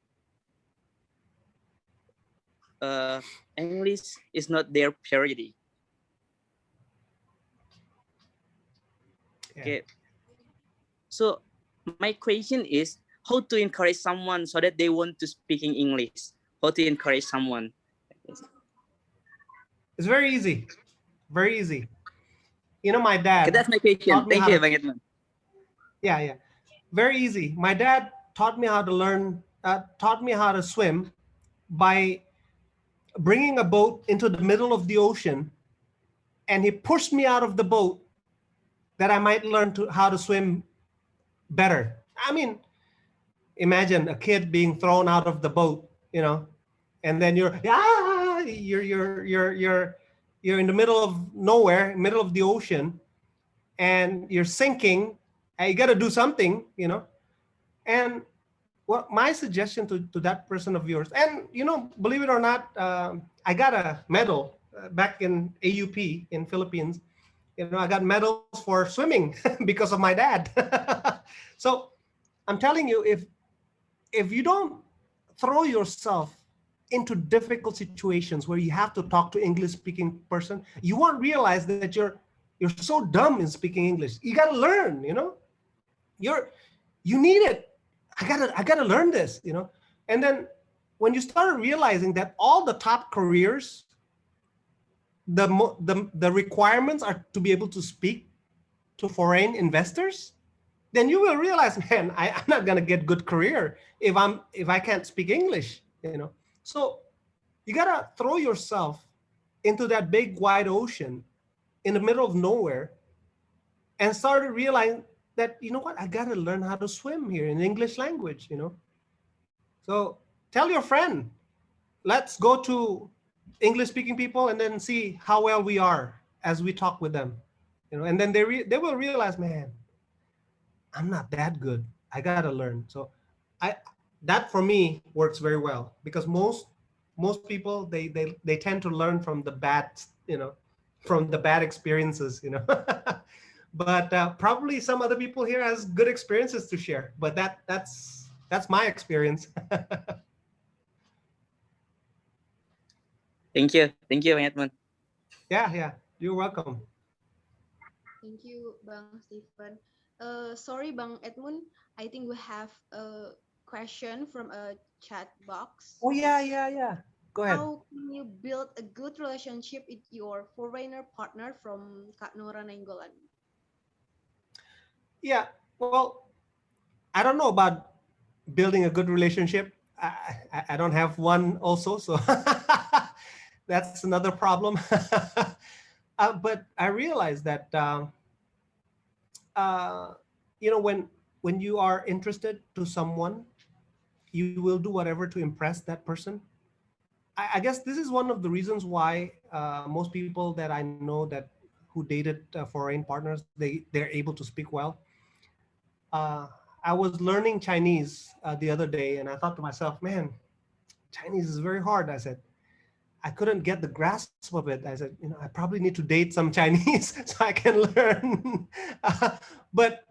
English is not their priority. Yeah. Okay. So my question is how to encourage someone so that they want to speak in English. How to encourage someone? It's very easy. Very easy. My dad Okay, that's my question. taught me Thank how you, to, Bang Edmund. yeah. Very easy. My dad taught me how to taught me how to swim by bringing a boat into the middle of the ocean, and he pushed me out of the boat that I might learn how to swim better. I mean, imagine a kid being thrown out of the boat, and then you're in the middle of nowhere, middle of the ocean, and you're sinking. And you got to do something, And what my suggestion to that person of yours, and believe it or not, I got a medal back in AUP in Philippines. I got medals for swimming because of my dad. So I'm telling you, if you don't throw yourself into difficult situations where you have to talk to English speaking person, you won't realize that you're so dumb in speaking English. You got to learn, you need it. I gotta learn this, And then when you start realizing that all the top careers, the requirements are to be able to speak to foreign investors, then you will realize, man, I'm not gonna get good career if I can't speak English, So you gotta throw yourself into that big wide ocean in the middle of nowhere and start realizing that, what, I gotta learn how to swim here in English language, So tell your friend, let's go to English speaking people and then see how well we are as we talk with them, and then they will realize, man, I'm not that good. I gotta learn. So that for me works very well, because most people they tend to learn from the bad, from the bad experiences, But probably some other people here has good experiences to share. But that's my experience. Thank you, Bang Edmund. Yeah, you're welcome. Thank you, Bang Stephen. Sorry, Bang Edmund. I think we have a question from a chat box. Oh yeah, yeah, yeah. Go ahead. How can you build a good relationship with your foreigner partner from Kak Nora Nainggolan? Yeah. Well, I don't know about building a good relationship. I don't have one also, so that's another problem. But I realized that uh, when you are interested to someone, you will do whatever to impress that person. I guess this is one of the reasons why most people that I know that who dated foreign partners, they're able to speak well. Uh, I was learning Chinese the other day, and I thought to myself, man, Chinese is very hard. I said, I couldn't get the grasp of it. I said, I probably need to date some Chinese so I can learn. But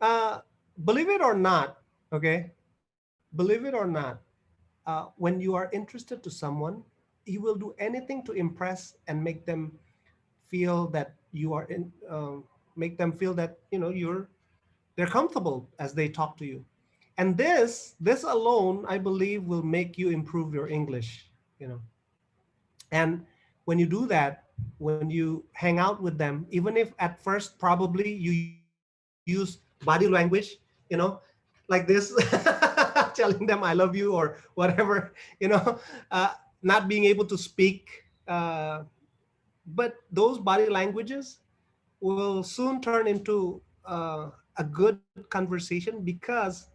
uh, believe it or not, okay, believe it or not, when you are interested to someone, you will do anything to impress and make them feel that you are in, make them feel that they're comfortable as they talk to you. And this alone, I believe, will make you improve your English. You know, and when you do that, when you hang out with them, even if at first probably you use body language, like this, telling them I love you or whatever, not being able to speak. But those body languages will soon turn into a good conversation, because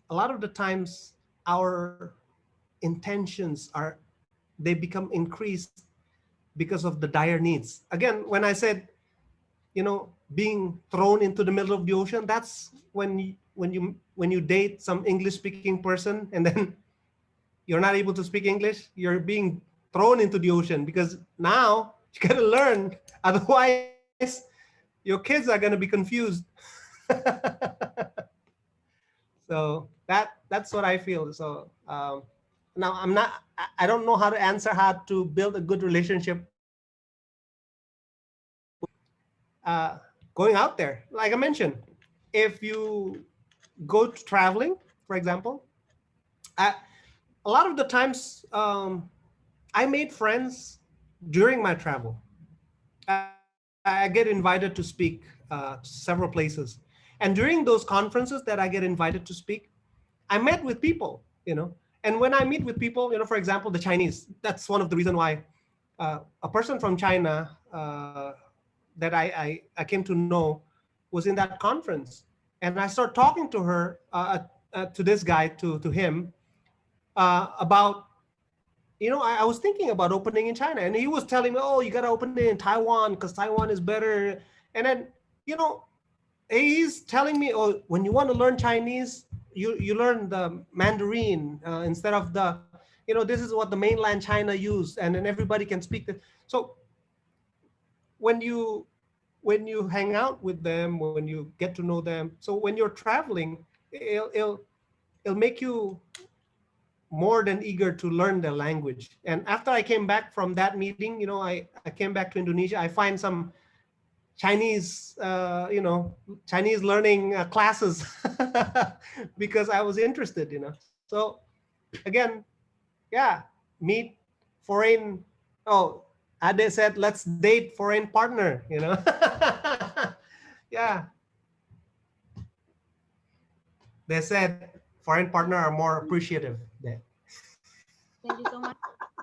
a lot of the times our intentions they become increased because of the dire needs. Again, when I said, being thrown into the middle of the ocean, that's when you date some English speaking person, and then you're not able to speak English, you're being thrown into the ocean, because now you got to learn. Otherwise, your kids are going to be confused. So that's what I feel. So now I don't know how to answer how to build a good relationship going out there. Like I mentioned, if you go to traveling, for example, I, a lot of the times I made friends during my travel. I get invited to speak several places, and during those conferences that I get invited to speak, I met with people, and when I meet with people, for example, the Chinese. That's one of the reason why a person from China that I came to know was in that conference, and I start talking to her, to this guy, to him, about, I was thinking about opening in China, and he was telling me, oh, you got to open it in Taiwan because Taiwan is better. And then, you know, he's telling me, oh, when you want to learn Chinese, you learn the Mandarin instead of this is what the mainland China used, and then everybody can speak. So when you hang out with them, when you get to know them, so when you're traveling, it'll make you more than eager to learn the language. And after I came back from that meeting, I came back to Indonesia. I find some Chinese, Chinese learning classes because I was interested. So again, yeah, meet foreign. Oh, Ade said, let's date foreign partner. Yeah, they said foreign partner are more appreciative. Thank you so much,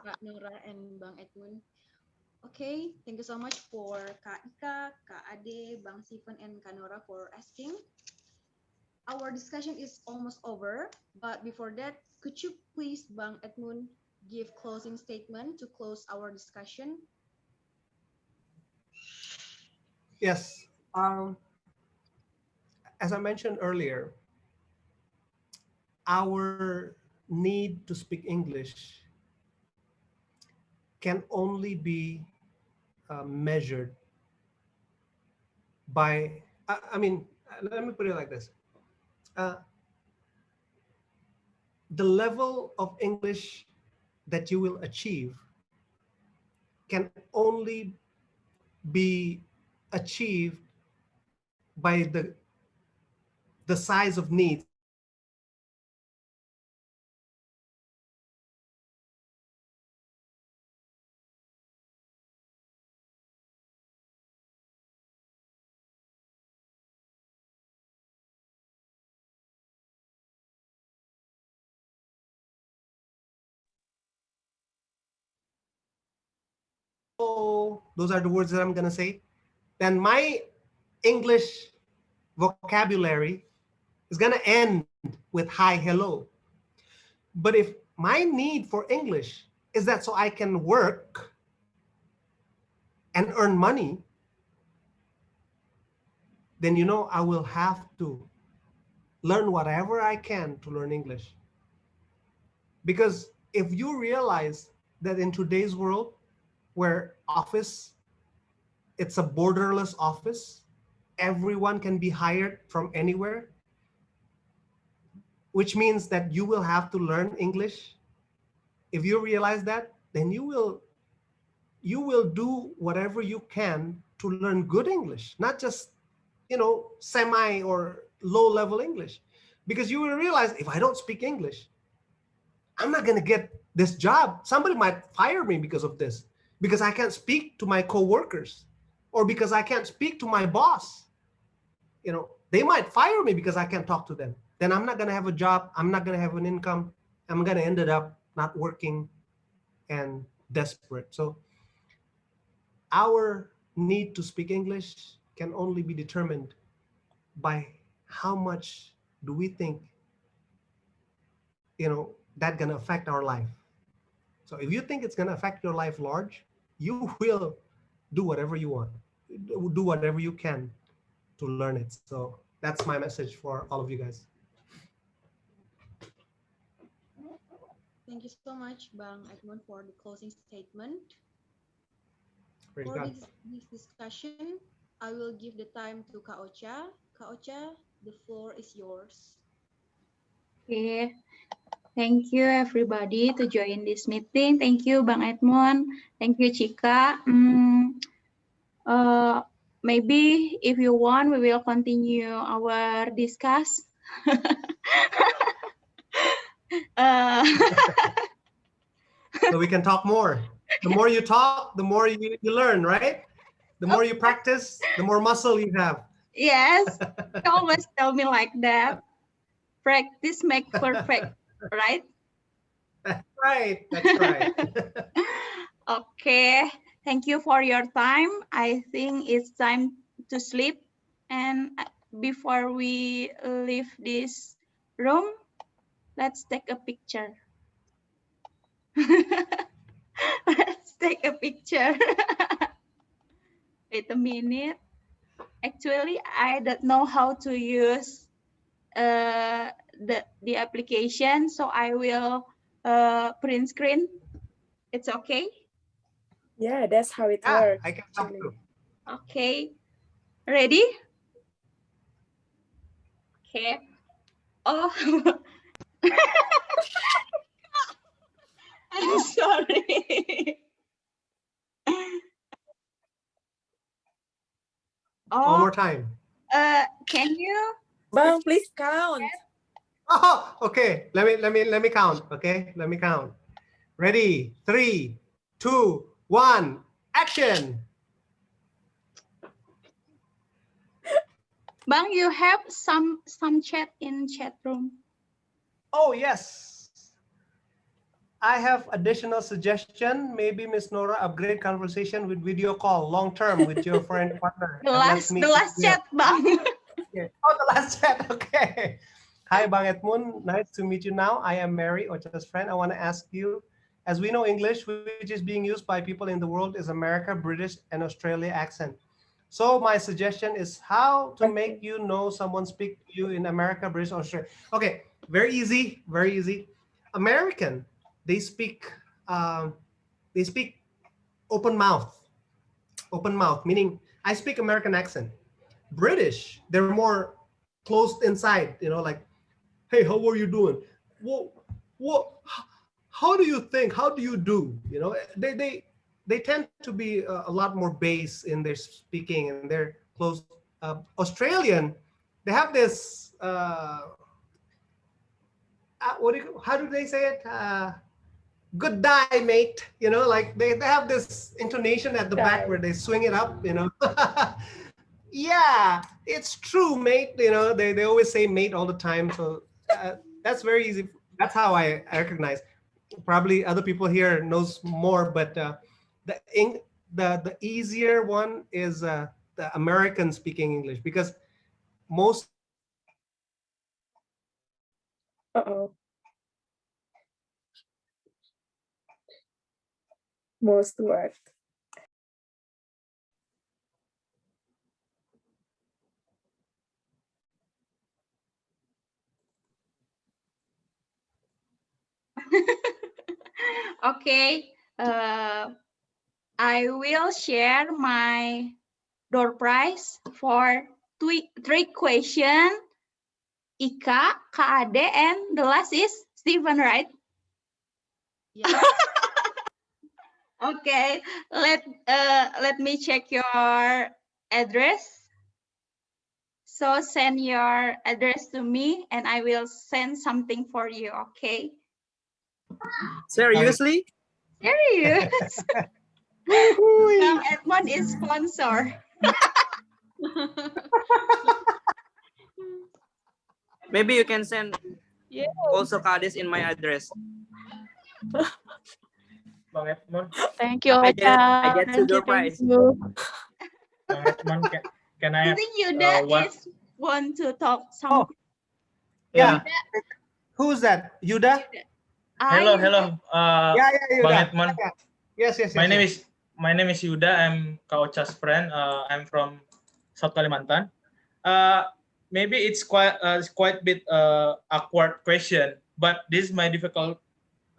Kak Nora and Bang Edwin. Okay, thank you so much for Kak Ika, Kak Ade, Bang Stephen, and Kak Nora for asking. Our discussion is almost over, but before that, could you please, Bang Edmund, give closing statement to close our discussion? Yes. As I mentioned earlier, our need to speak English can only be measured by, I mean, let me put it like this. Uh, the level of English that you will achieve can only be achieved by the size of needs that you have. Hello, those are the words that I'm going to say. Then my English vocabulary is going to end with hi, hello. But if my need for English is that so I can work and earn money, then I will have to learn whatever I can to learn English. Because if you realize that in today's world where office, it's a borderless office, everyone can be hired from anywhere, which means that you will have to learn English. If you realize that, then you will do whatever you can to learn good English, not just semi or low level English, because you will realize if I don't speak English, I'm not going to get this job. Somebody might fire me because of this, because I can't speak to my coworkers, or because I can't speak to my boss. They might fire me because I can't talk to them. Then I'm not going to have a job. I'm not going to have an income. I'm going to end up not working and desperate. So our need to speak English can only be determined by how much do we think that's going to affect our life. So if you think it's going to affect your life large, you will do whatever you want, do whatever you can to learn it. So that's my message for all of you guys. Thank you so much, Bang Edmund, for the closing statement. Praise For God. this discussion, I will give the time to Kak Ocha. Kak Ocha, the floor is yours. Okay. Thank you everybody to join this meeting. Thank you Bang Edmond. Thank you Chika. Maybe if you want, we will continue our discuss. So we can talk more. The more you talk, the more you learn, right? The more you practice, the more muscle you have. Yes, you always tell me like that. Practice make perfect, right? That's right. That's right. Okay, thank you for your time. I think it's time to sleep. And before we leave this room, let's take a picture. Let's take a picture. Wait a minute. Actually, I don't know how to use the application, so I will print screen. It's okay? Yeah, that's how it Yeah, works. I can talk Actually. too. Okay. Ready? Okay. Oh, I'm sorry. One Oh, more time. can you? Bang, please count. Oh, okay. Let me count. Okay, let me count. Ready? 3, 2, 1. Action. Bang, you have some chat in chat room. Oh yes. I have additional suggestion. Maybe Miss Nora upgrade conversation with video call long term with your friend partner. The And let's meet last here. chat, Bang. Okay. Oh, the last chat. Okay. Hi, Bang Edmund. Nice to meet you now. I am Mary, Ocha's friend. I want to ask you, as we know, English, which is being used by people in the world, is America, British, and Australia accent. So my suggestion is how to make you know someone speak to you in America, British, Australia. Okay, very easy, very easy. American, they speak, um, they speak open mouth, meaning I speak American accent. British, they're more closed inside, like, hey, how are you doing? What, how do you think? How do you do? they tend to be a lot more base in their speaking, and they're close. Australian, they have this. How do they say it? Good day, mate. You know, like they have this intonation at the back where they swing it up. You know. Yeah, it's true, mate. You know, they always say mate all the time. So that's very easy. That's how I recognize. Probably other people here knows more, but the easier one is the American speaking English, because most Uh-oh. Most what? Okay, I will share my door prize for three questions. Ika, Kak Ade, and the last is Stephen, right? Yeah. Okay, let me check your address. So send your address to me and I will send something for you, okay? Seriously? Serious? Bang Edmond is sponsor. Maybe you can send Yeah. also Kades in my address. Bang Edmond, Thank you, I get Ocha. two door Thank prize. you. Bang Edmond, can I I have think Yuda what? is want to talk Oh, something. yeah. Yuda, Who's that? Yuda? Hello, Yuda. hello. Yeah, yeah, Bang Yuda. Edmond. Yeah. Yes, yes, yes. My name yes. is Yuda. I'm Kak Ocha's friend. I'm from South Kalimantan. Maybe it's quite bit awkward question, but this is my difficult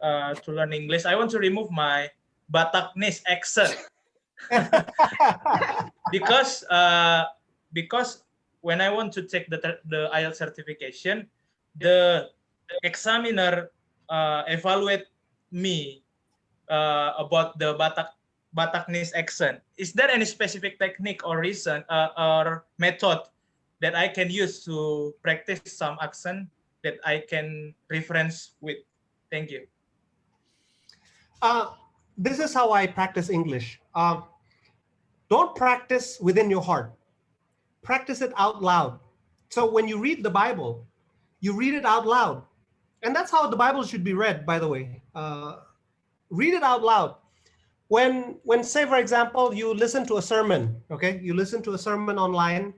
to learn English. I want to remove my Bataknese accent because when I want to take the IELTS certification, the examiner evaluate me about the Bataknese accent. Is there any specific technique or reason or method that I can use to practice some accent that I can reference with? Thank you. This is how I practice English. Don't practice within your heart. Practice it out loud. So when you read the Bible, you read it out loud. And that's how the Bible should be read, by the way. Read it out loud. When say, for example, you listen to a sermon, okay? You listen to a sermon online,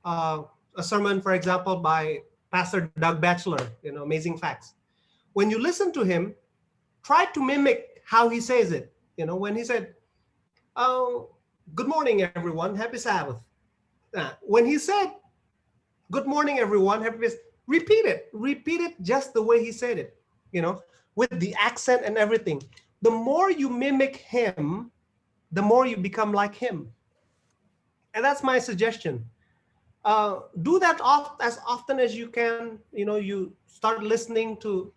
a sermon, for example, by Pastor Doug Batchelor, Amazing Facts. When you listen to him, try to mimic how he says it. When he said, "Oh, good morning, everyone. Happy Sabbath." When he said, "Good morning, everyone. Happy Sabbath," repeat it. Repeat it just the way he said it, with the accent and everything. The more you mimic him, the more you become like him. And that's my suggestion. Do that as often as you can. You start listening to,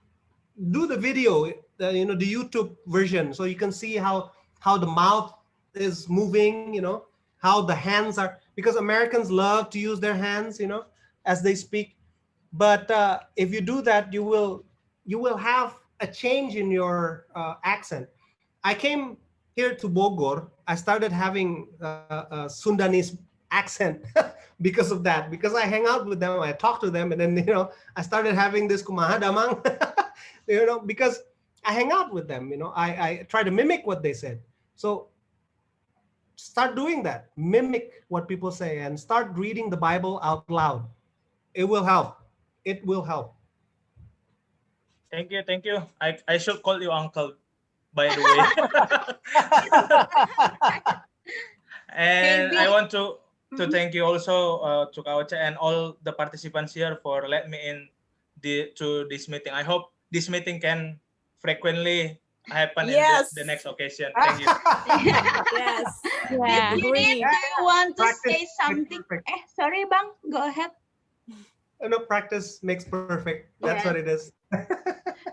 do the video, the YouTube version, so you can see how the mouth is moving, how the hands are, because Americans love to use their hands, as they speak. But if you do that, you will have a change in your accent. I came here to Bogor. I started having a Sundanese accent because of that. Because I hang out with them, I talk to them, and then I started having this kumaha damang, because I hang out with them. I try to mimic what they said. So start doing that. Mimic what people say and start reading the Bible out loud. It will help. It will help. Thank you, thank you. I should call you uncle, by the way. And Maybe. I want to thank you also to Kak Ocha and all the participants here for letting me in to this meeting. I hope this meeting can frequently happen in the next occasion. Thank you. Yes. Miss Yeah. Judith, do you want to say something? Sorry, Bang. Go ahead. Practice makes perfect. That's Yes. what it is.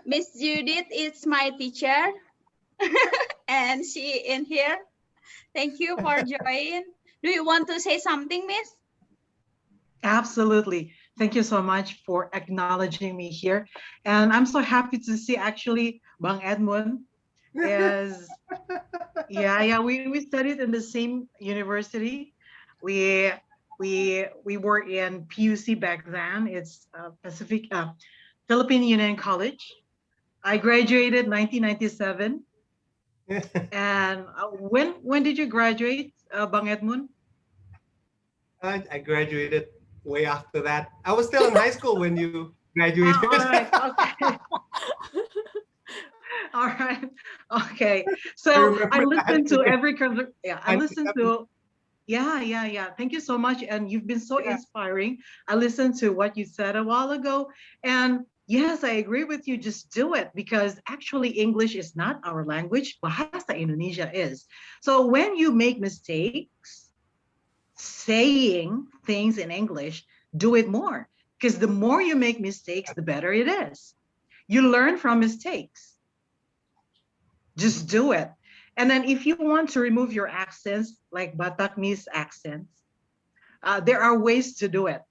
Miss Judith is my teacher. and she in here. Thank you for joining. Do you want to say something, Miss? Absolutely. Thank you so much for acknowledging me here. And I'm so happy to see actually Bang Edmund is, yeah, we studied in the same university. We we were in PUC back then. It's Philippine Union College. I graduated 1997. And when did you graduate, Bang Edmund? I graduated way after that. I was still in high school when you graduated. All right. Okay. All right. Okay. I So I remember that. listened to yeah, I listened 97. to, yeah. Thank you so much. And you've been so Yeah. inspiring. I listened to what you said a while ago. And yes, I agree with you. Just do it, because actually English is not our language. Bahasa Indonesia is. So when you make mistakes saying things in English, do it more. Because the more you make mistakes, the better it is. You learn from mistakes. Just do it. And then if you want to remove your accents, like Bataknese accents, there are ways to do it.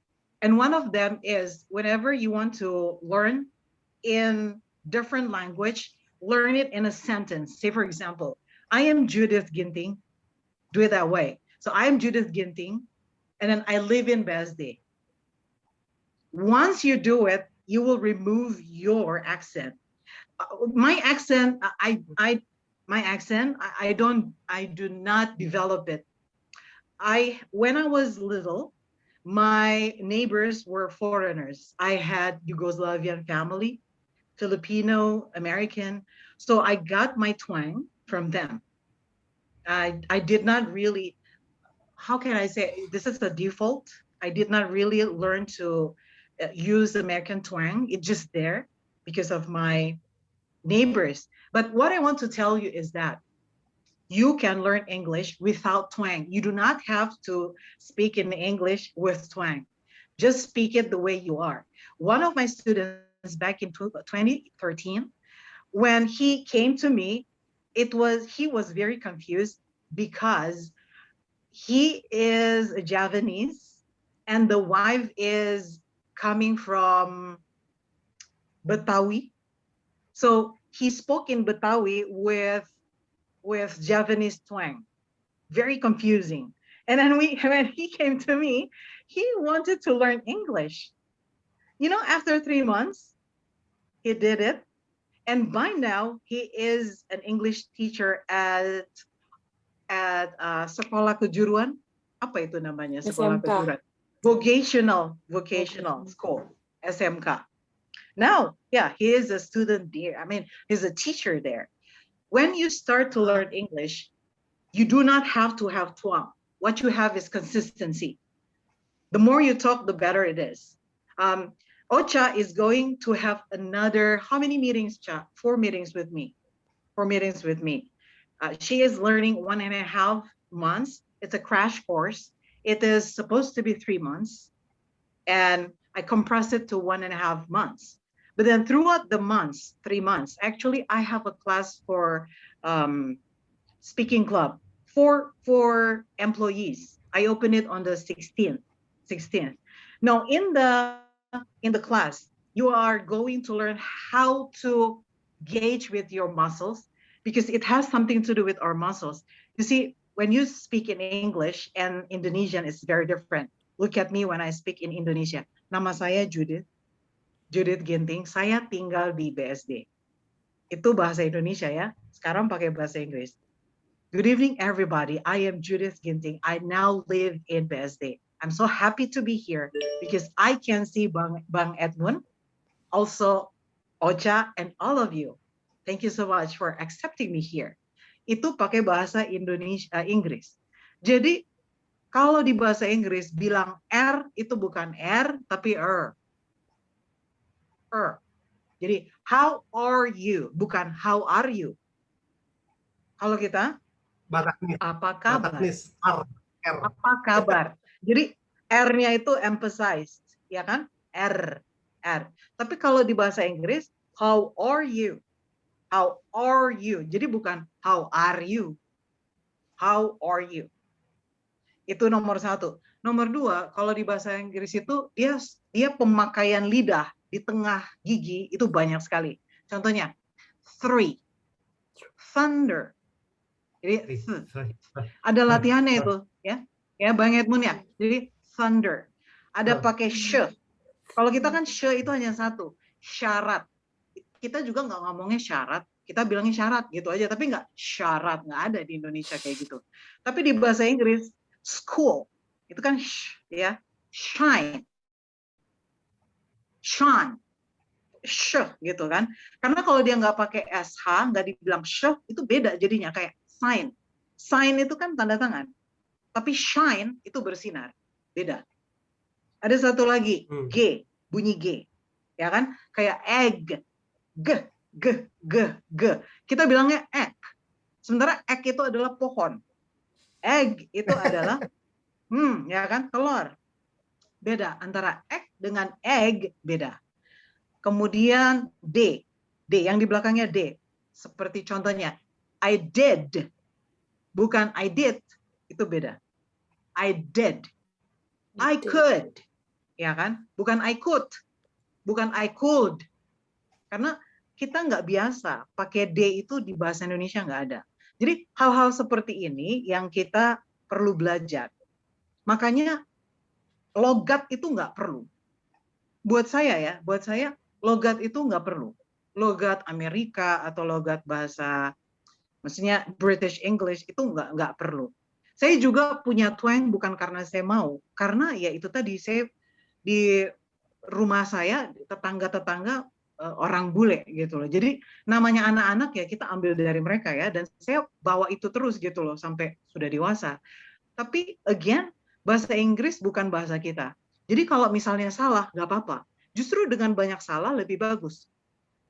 And one of them is whenever you want to learn in different language, learn it in a sentence. Say, for example, I am Judith Ginting. Do it that way. So I am Judith Ginting, and then I live in Besde. Once you do it, you will remove your accent. My accent, I do not develop it. When I was little, my neighbors were foreigners. I had Yugoslavian family, Filipino, American. So I got my twang from them. I did not really, how can I say, this is a default. I did not really learn to use American twang. It's just there because of my neighbors. But what I want to tell you is that you can learn English without twang. You do not have to speak in English with twang. Just speak it the way you are. One of my students back in 2013, when he came to me, he was very confused because he is a Javanese and the wife is coming from Betawi. So he spoke in Betawi with Javanese twang. Very confusing. And then when he came to me, he wanted to learn English. After 3 months, he did it. And by now, he is an English teacher at Sekolah Kejuruan. Apa itu namanya? Sekolah SMK. Kejuruan. Vocational school, SMK. Now, yeah, he is a student there. I mean, he's a teacher there. When you start to learn English, you do not have to have twang. What you have is consistency. The more you talk, the better it is. Ocha is going to have another, how many meetings, Cha? 4 meetings with me. 4 meetings with me. She is learning 1.5 months. It's a crash course. It is supposed to be 3 months. And I compress it to 1.5 months. But then throughout the months, 3 months, actually, I have a class for speaking club for employees. I open it on the 16th. Now in the class, you are going to learn how to gauge with your muscles, because it has something to do with our muscles. You see, when you speak in English and Indonesian, it's very different. Look at me when I speak in Indonesia. Nama saya Judith Ginting. Saya tinggal di BSD. Itu bahasa Indonesia ya. Sekarang pakai bahasa Inggris. Good evening, everybody. I am Judith Ginting. I now live in BSD. I'm so happy to be here because I can see Bang Edmund, also Ocha, and all of you. Thank you so much for accepting me here. Itu pakai bahasa Inggris. Jadi kalau di bahasa Inggris bilang R itu bukan R tapi R. Jadi how are you, bukan how are you. Kalau kita Bataknis. apa kabar? Bataknis. R. Apa kabar? Jadi R-nya itu emphasized, ya kan? R. Tapi kalau di bahasa Inggris, how are you? How are you? Jadi bukan how are you. How are you? Itu nomor satu. Nomor dua, kalau di bahasa Inggris itu dia pemakaian lidah di tengah gigi itu banyak sekali. Contohnya, three, thunder. Jadi ada latihannya itu, ya Bang Edmund ya. Jadi thunder. Ada pakai sh. Kalau kita kan sh itu hanya satu, syarat. Kita juga nggak ngomongnya syarat, kita bilangnya syarat gitu aja, tapi nggak syarat, nggak ada di Indonesia kayak gitu. Tapi di bahasa Inggris, school itu kan ya, shine, shine, sh gitu kan. Karena kalau dia nggak pakai sh, nggak dibilang sh, itu beda jadinya kayak sign. Sign itu kan tanda tangan, tapi shine itu bersinar, beda. Ada satu lagi, g, bunyi g, ya kan? Kayak egg. G. Kita bilangnya egg. Sementara egg itu adalah pohon. Egg itu adalah, ya kan, telur. Beda antara egg dengan egg, beda. Kemudian D yang di belakangnya D. Seperti contohnya, I did. Bukan I did, itu beda. I did. I could. Ya kan? Bukan I could. Bukan I could. Karena kita nggak biasa pakai D itu di bahasa Indonesia nggak ada. Jadi hal-hal seperti ini yang kita perlu belajar. Makanya logat itu nggak perlu. Buat saya logat itu nggak perlu. Logat Amerika atau logat bahasa, maksudnya British English itu nggak perlu. Saya juga punya twang bukan karena saya mau, karena ya itu tadi saya di rumah saya tetangga-tetangga orang bule gitu loh. Jadi namanya anak-anak ya kita ambil dari mereka ya, dan saya bawa itu terus gitu loh sampai sudah dewasa. Tapi again, bahasa Inggris bukan bahasa kita. Jadi kalau misalnya salah nggak apa-apa. Justru dengan banyak salah lebih bagus.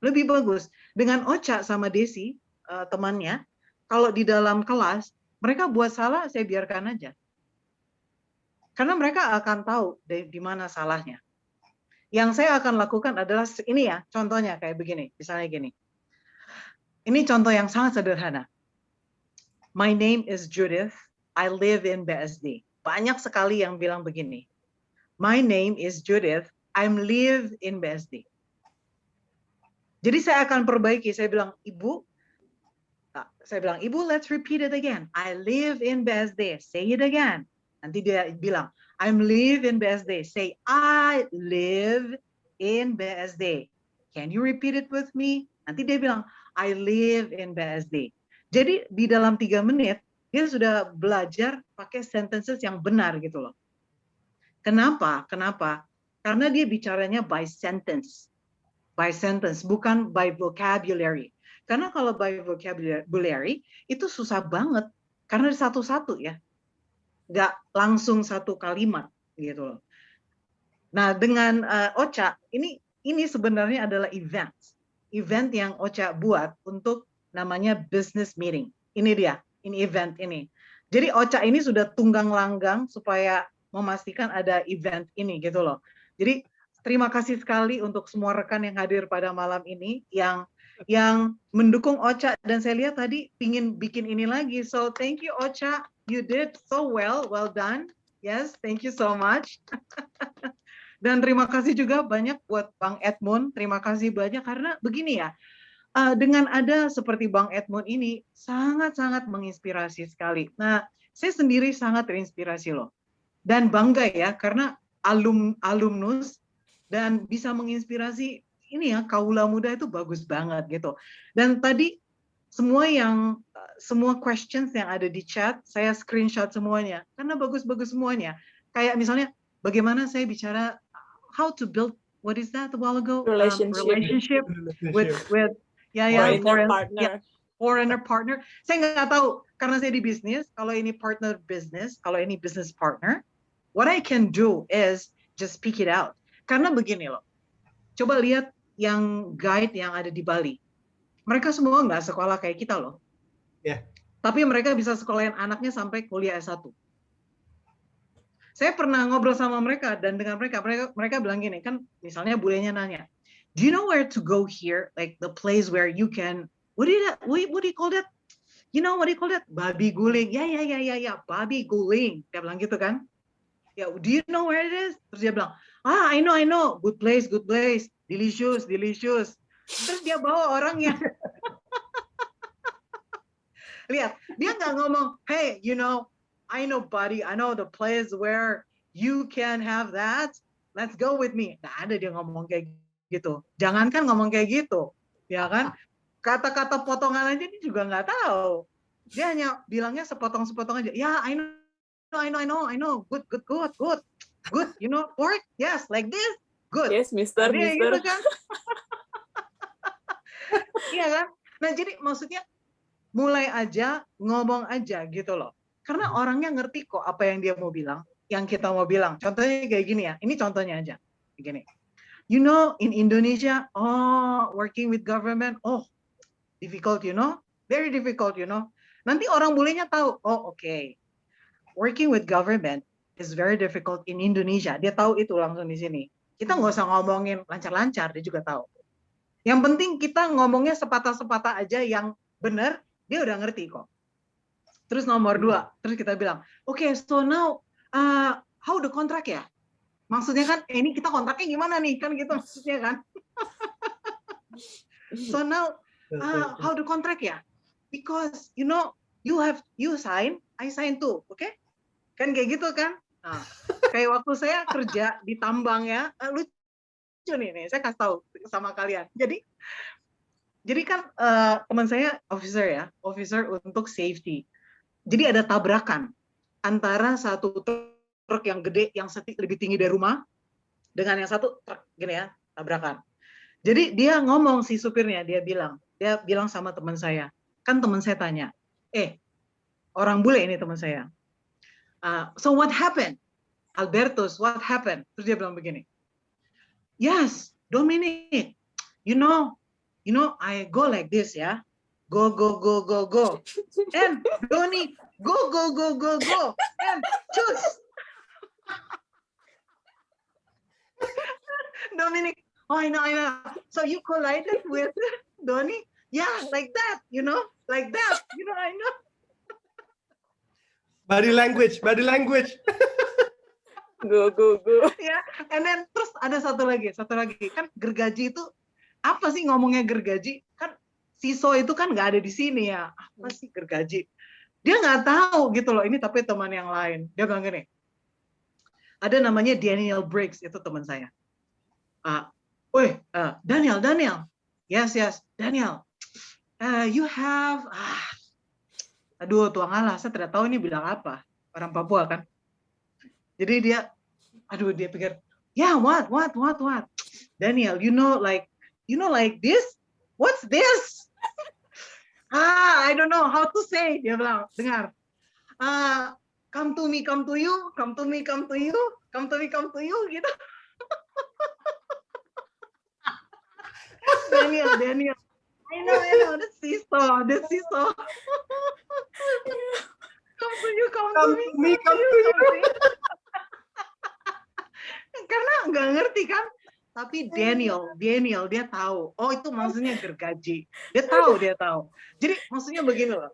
Lebih bagus. Dengan Ocha sama Desi temannya, kalau di dalam kelas mereka buat salah saya biarkan aja. Karena mereka akan tahu di mana salahnya. Yang saya akan lakukan adalah ini ya, contohnya kayak begini, misalnya gini. Ini contoh yang sangat sederhana. My name is Judith, I live in BSD. Banyak sekali yang bilang begini. My name is Judith, I live in BSD. Jadi saya akan perbaiki, saya bilang, Ibu, let's repeat it again. I live in BSD, say it again. Nanti dia bilang, I live in BSD. Say, I live in BSD. Can you repeat it with me? Nanti dia bilang, I live in BSD. Jadi di dalam 3 menit, dia sudah belajar pakai sentences yang benar gitu loh. Kenapa? Karena dia bicaranya by sentence. By sentence, bukan by vocabulary. Karena kalau by vocabulary, itu susah banget. Karena satu-satu ya. Nggak langsung satu kalimat gitu loh. Nah dengan Ocha ini sebenarnya adalah event yang Ocha buat untuk namanya business meeting. Ini dia, ini event ini. Jadi Ocha ini sudah tunggang langgang supaya memastikan ada event ini gitu loh. Jadi terima kasih sekali untuk semua rekan yang hadir pada malam ini yang mendukung Ocha, dan saya lihat tadi pingin bikin ini lagi. So thank you Ocha. You did so well done. Yes, thank you so much. Dan terima kasih juga banyak buat Bang Edmund. Terima kasih banyak karena begini ya, dengan ada seperti Bang Edmund ini sangat-sangat menginspirasi sekali. Nah, saya sendiri sangat terinspirasi loh. Dan bangga ya karena alumnus dan bisa menginspirasi ini ya, kaula muda itu bagus banget gitu. Dan tadi semua questions yang ada di chat, saya screenshot semuanya, karena bagus-bagus semuanya. Kayak misalnya, bagaimana saya bicara, how to build, what is that a while ago? Relationship with foreigner partner. Saya nggak tahu, karena saya di bisnis, kalau ini partner business, kalau ini business partner, what I can do is just speak it out. Karena begini loh, coba lihat yang guide yang ada di Bali. Mereka semua nggak sekolah kayak kita loh. Yeah. Tapi mereka bisa sekolahin anaknya sampai kuliah S1. Saya pernah ngobrol sama mereka dan dengan mereka bilang gini, kan misalnya bulenya nanya, do you know where to go here? Like the place where you can what do you call that? You know what do you call that? Babi guling. Ya, babi guling. Dia bilang gitu kan. Ya, do you know where it is? Terus dia bilang, I know. Good place. Delicious. Terus dia bawa orangnya. Lihat, dia nggak ngomong, hey, you know, I know buddy, I know the place where you can have that. Let's go with me. Nggak ada dia ngomong kayak gitu. Jangankan ngomong kayak gitu, ya kan? Kata-kata potongan aja dia juga nggak tahu. Dia hanya bilangnya sepotong-sepotong aja. Ya, I know. Good. You know, pork? Yes, like this. Good. Yes, Mister. Gitu kan? Iya kan? Nah, jadi maksudnya mulai aja, ngomong aja gitu loh. Karena orangnya ngerti kok apa yang dia mau bilang, yang kita mau bilang. Contohnya kayak gini ya, ini contohnya aja. Gini, you know, in Indonesia, working with government, difficult, you know, very difficult, you know. Nanti orang bulenya tahu, okay, working with government is very difficult in Indonesia. Dia tahu itu langsung di sini. Kita nggak usah ngomongin lancar-lancar, dia juga tahu. Yang penting kita ngomongnya sepatah-sepatah aja yang benar, dia udah ngerti kok. Terus nomor 2, terus kita bilang, okay, so now how the contract ya? Maksudnya kan, ini kita kontraknya gimana nih? Kan gitu maksudnya kan. So now how the contract ya? Because you know, you sign, I sign too, okay? Kan kayak gitu kan? Nah, kayak waktu saya kerja di tambang ya, lucu nih, saya kasih tahu sama kalian. Jadi kan teman saya officer untuk safety. Jadi ada tabrakan antara satu truk yang gede yang lebih tinggi dari rumah dengan yang satu truk gini ya, tabrakan. Jadi dia ngomong si supirnya, dia bilang sama teman saya. Kan teman saya tanya, orang bule ini teman saya. So what happened? Albertus, what happened? Terus dia bilang begini. Yes, Dominic, you know, I go like this, ya. Go. And Doni, go. And choose. Dominic, I know. So you collided with Doni? Yeah, like that, you know, like that. You know, I know. Body language. Go. Ya, and then terus ada satu lagi. Kan gergaji itu apa sih ngomongnya gergaji? Kan siso itu kan nggak ada di sini ya. Apa sih gergaji? Dia nggak tahu gitu loh. Ini tapi teman yang lain. Dia bilang gini. Ada namanya Daniel Briggs, itu teman saya. Daniel. Yes, Daniel. You have aduh, tuang alah, saya tidak tahu ini bilang apa. Orang Papua kan. Jadi dia pikir, what? Daniel, you know like this? What's this? I don't know how to say. Dia bilang, dengar. Come to me, come to you, gitu. Daniel. I know, the seesaw. Come to me. Karena nggak ngerti kan, tapi Daniel dia tahu. Oh, itu maksudnya gergaji. Dia tahu. Jadi maksudnya begini loh.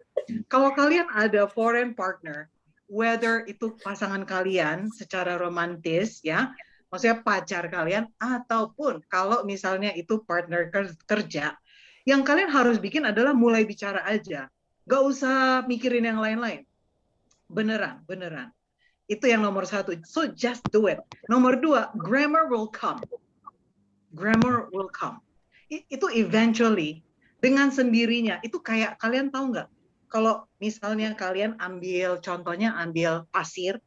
Kalau kalian ada foreign partner, whether itu pasangan kalian secara romantis ya, maksudnya pacar kalian, ataupun kalau misalnya itu partner kerja, yang kalian harus bikin adalah mulai bicara aja. Gak usah mikirin yang lain-lain. Beneran. Itu yang nomor 1. So just do it. Nomor 2, grammar will come. Itu eventually, dengan sendirinya. Itu kayak kalian tahu nggak? Kalau misalnya kalian ambil pasir,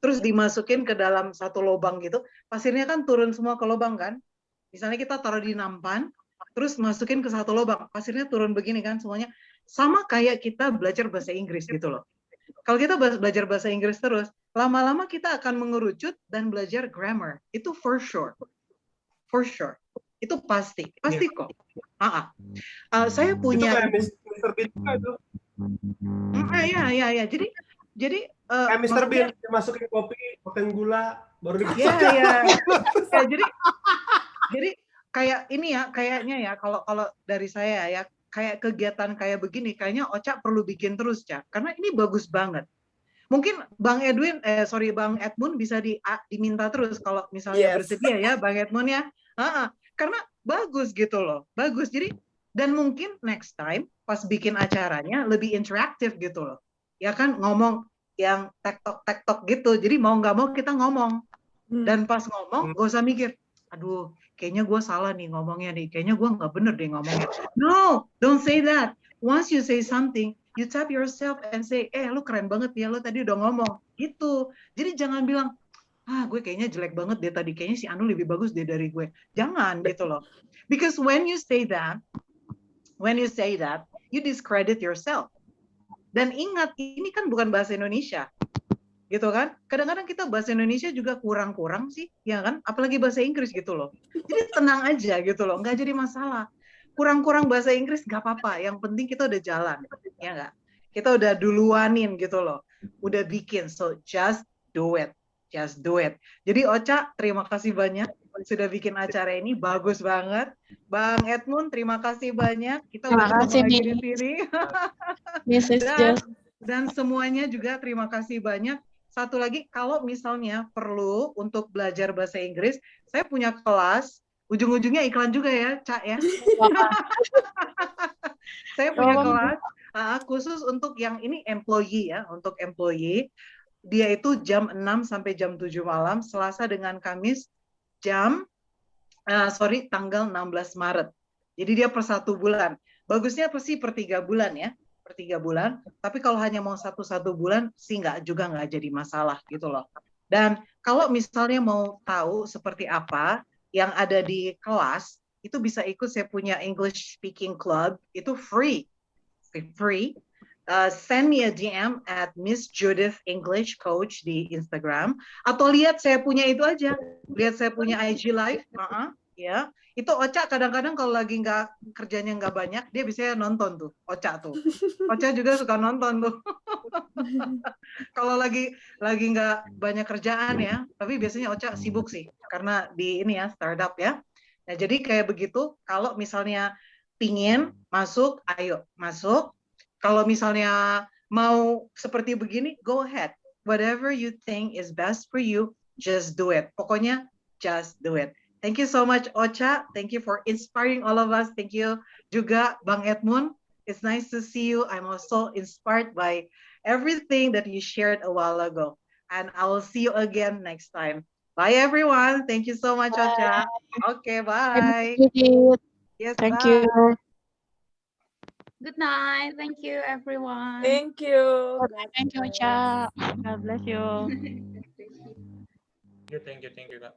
terus dimasukin ke dalam satu lubang gitu, pasirnya kan turun semua ke lubang kan? Misalnya kita taruh di nampan, terus masukin ke satu lubang, pasirnya turun begini kan semuanya. Sama kayak kita belajar bahasa Inggris gitu loh. Kalau kita belajar bahasa Inggris terus, lama-lama kita akan mengerucut dan belajar grammar. Itu for sure. Itu pasti kok. Saya punya. Itu kayak Mr. Bean juga itu. Ya. Jadi kayak Mr. Bean dimasukin kopi, pakai gula, baru dikasih. Ya, jadi kayak ini ya, kayaknya ya kalau dari saya ya, kayak kegiatan kayak begini, kayaknya Ocha perlu bikin terus, Cak. Karena ini bagus banget. Mungkin Bang Edwin, Bang Edmund bisa diminta terus kalau misalnya Yes. bersedia ya, Bang Edmund ya. Karena bagus gitu loh, bagus. Jadi, dan mungkin next time pas bikin acaranya lebih interaktif gitu loh. Ya kan, ngomong yang tektok gitu. Jadi mau nggak mau kita ngomong. Dan pas ngomong, gak usah mikir, aduh, kayaknya gue salah nih ngomongnya nih. Kayaknya gue nggak bener deh ngomongnya. No, don't say that. Once you say something, you tap yourself and say, lu keren banget ya, lo tadi udah ngomong. Gitu. Jadi jangan bilang, gue kayaknya jelek banget deh tadi. Kayaknya si Anu lebih bagus deh dari gue. Jangan gitu loh. Because when you say that, you discredit yourself. Dan ingat, ini kan bukan bahasa Indonesia. Gitu kan? Kadang-kadang kita bahasa Indonesia juga kurang-kurang sih, ya kan? Apalagi bahasa Inggris gitu loh. Jadi tenang aja gitu loh, nggak jadi masalah. Kurang-kurang bahasa Inggris nggak apa-apa, yang penting kita udah jalan, ya nggak? Kita udah duluanin gitu loh, udah bikin, so just do it. Jadi Ocha, terima kasih banyak sudah bikin acara ini, bagus banget. Bang Edmund, terima kasih banyak. Kita udah Terima ketemu kasih, lagi di Miss. sini. Mrs. Dan Just. dan semuanya juga terima kasih banyak. Satu lagi, kalau misalnya perlu untuk belajar bahasa Inggris, saya punya kelas, ujung-ujungnya iklan juga ya, Cak ya. Saya punya kelas khusus untuk yang ini employee ya, untuk employee. Dia itu jam 6 sampai jam 7 malam, Selasa dengan Kamis tanggal 16 Maret. Jadi dia per 1 bulan. Bagusnya pasti per 3 bulan ya, per 3 bulan. Tapi kalau hanya mau satu bulan sih nggak jadi masalah gitu loh. Dan kalau misalnya mau tahu seperti apa yang ada di kelas, itu bisa ikut saya punya English Speaking Club, itu free. Send me a DM at Miss Judith English Coach di Instagram, atau lihat saya punya itu aja, lihat saya punya IG live, ya. Itu Ocha kadang-kadang kalau lagi kerjanya nggak banyak, dia bisa nonton tuh, Ocha tuh. Ocha juga suka nonton tuh. Kalau lagi nggak banyak kerjaan ya, tapi biasanya Ocha sibuk sih, karena di ini ya startup ya. Nah jadi kayak begitu, kalau misalnya pingin masuk, ayo masuk. Kalau misalnya mau seperti begini, go ahead. Whatever you think is best for you, just do it. Pokoknya just do it. Thank you so much, Ocha. Thank you for inspiring all of us. Thank you juga Bang Edmund. It's nice to see you. I'm also inspired by everything that you shared a while ago. And I will see you again next time. Bye, everyone. Thank you so much, Ocha. Okay, bye. Yes, Thank bye. you. Good night. Thank you, everyone. Thank you. Thank you, Cha. God bless you. Thank you, Kak.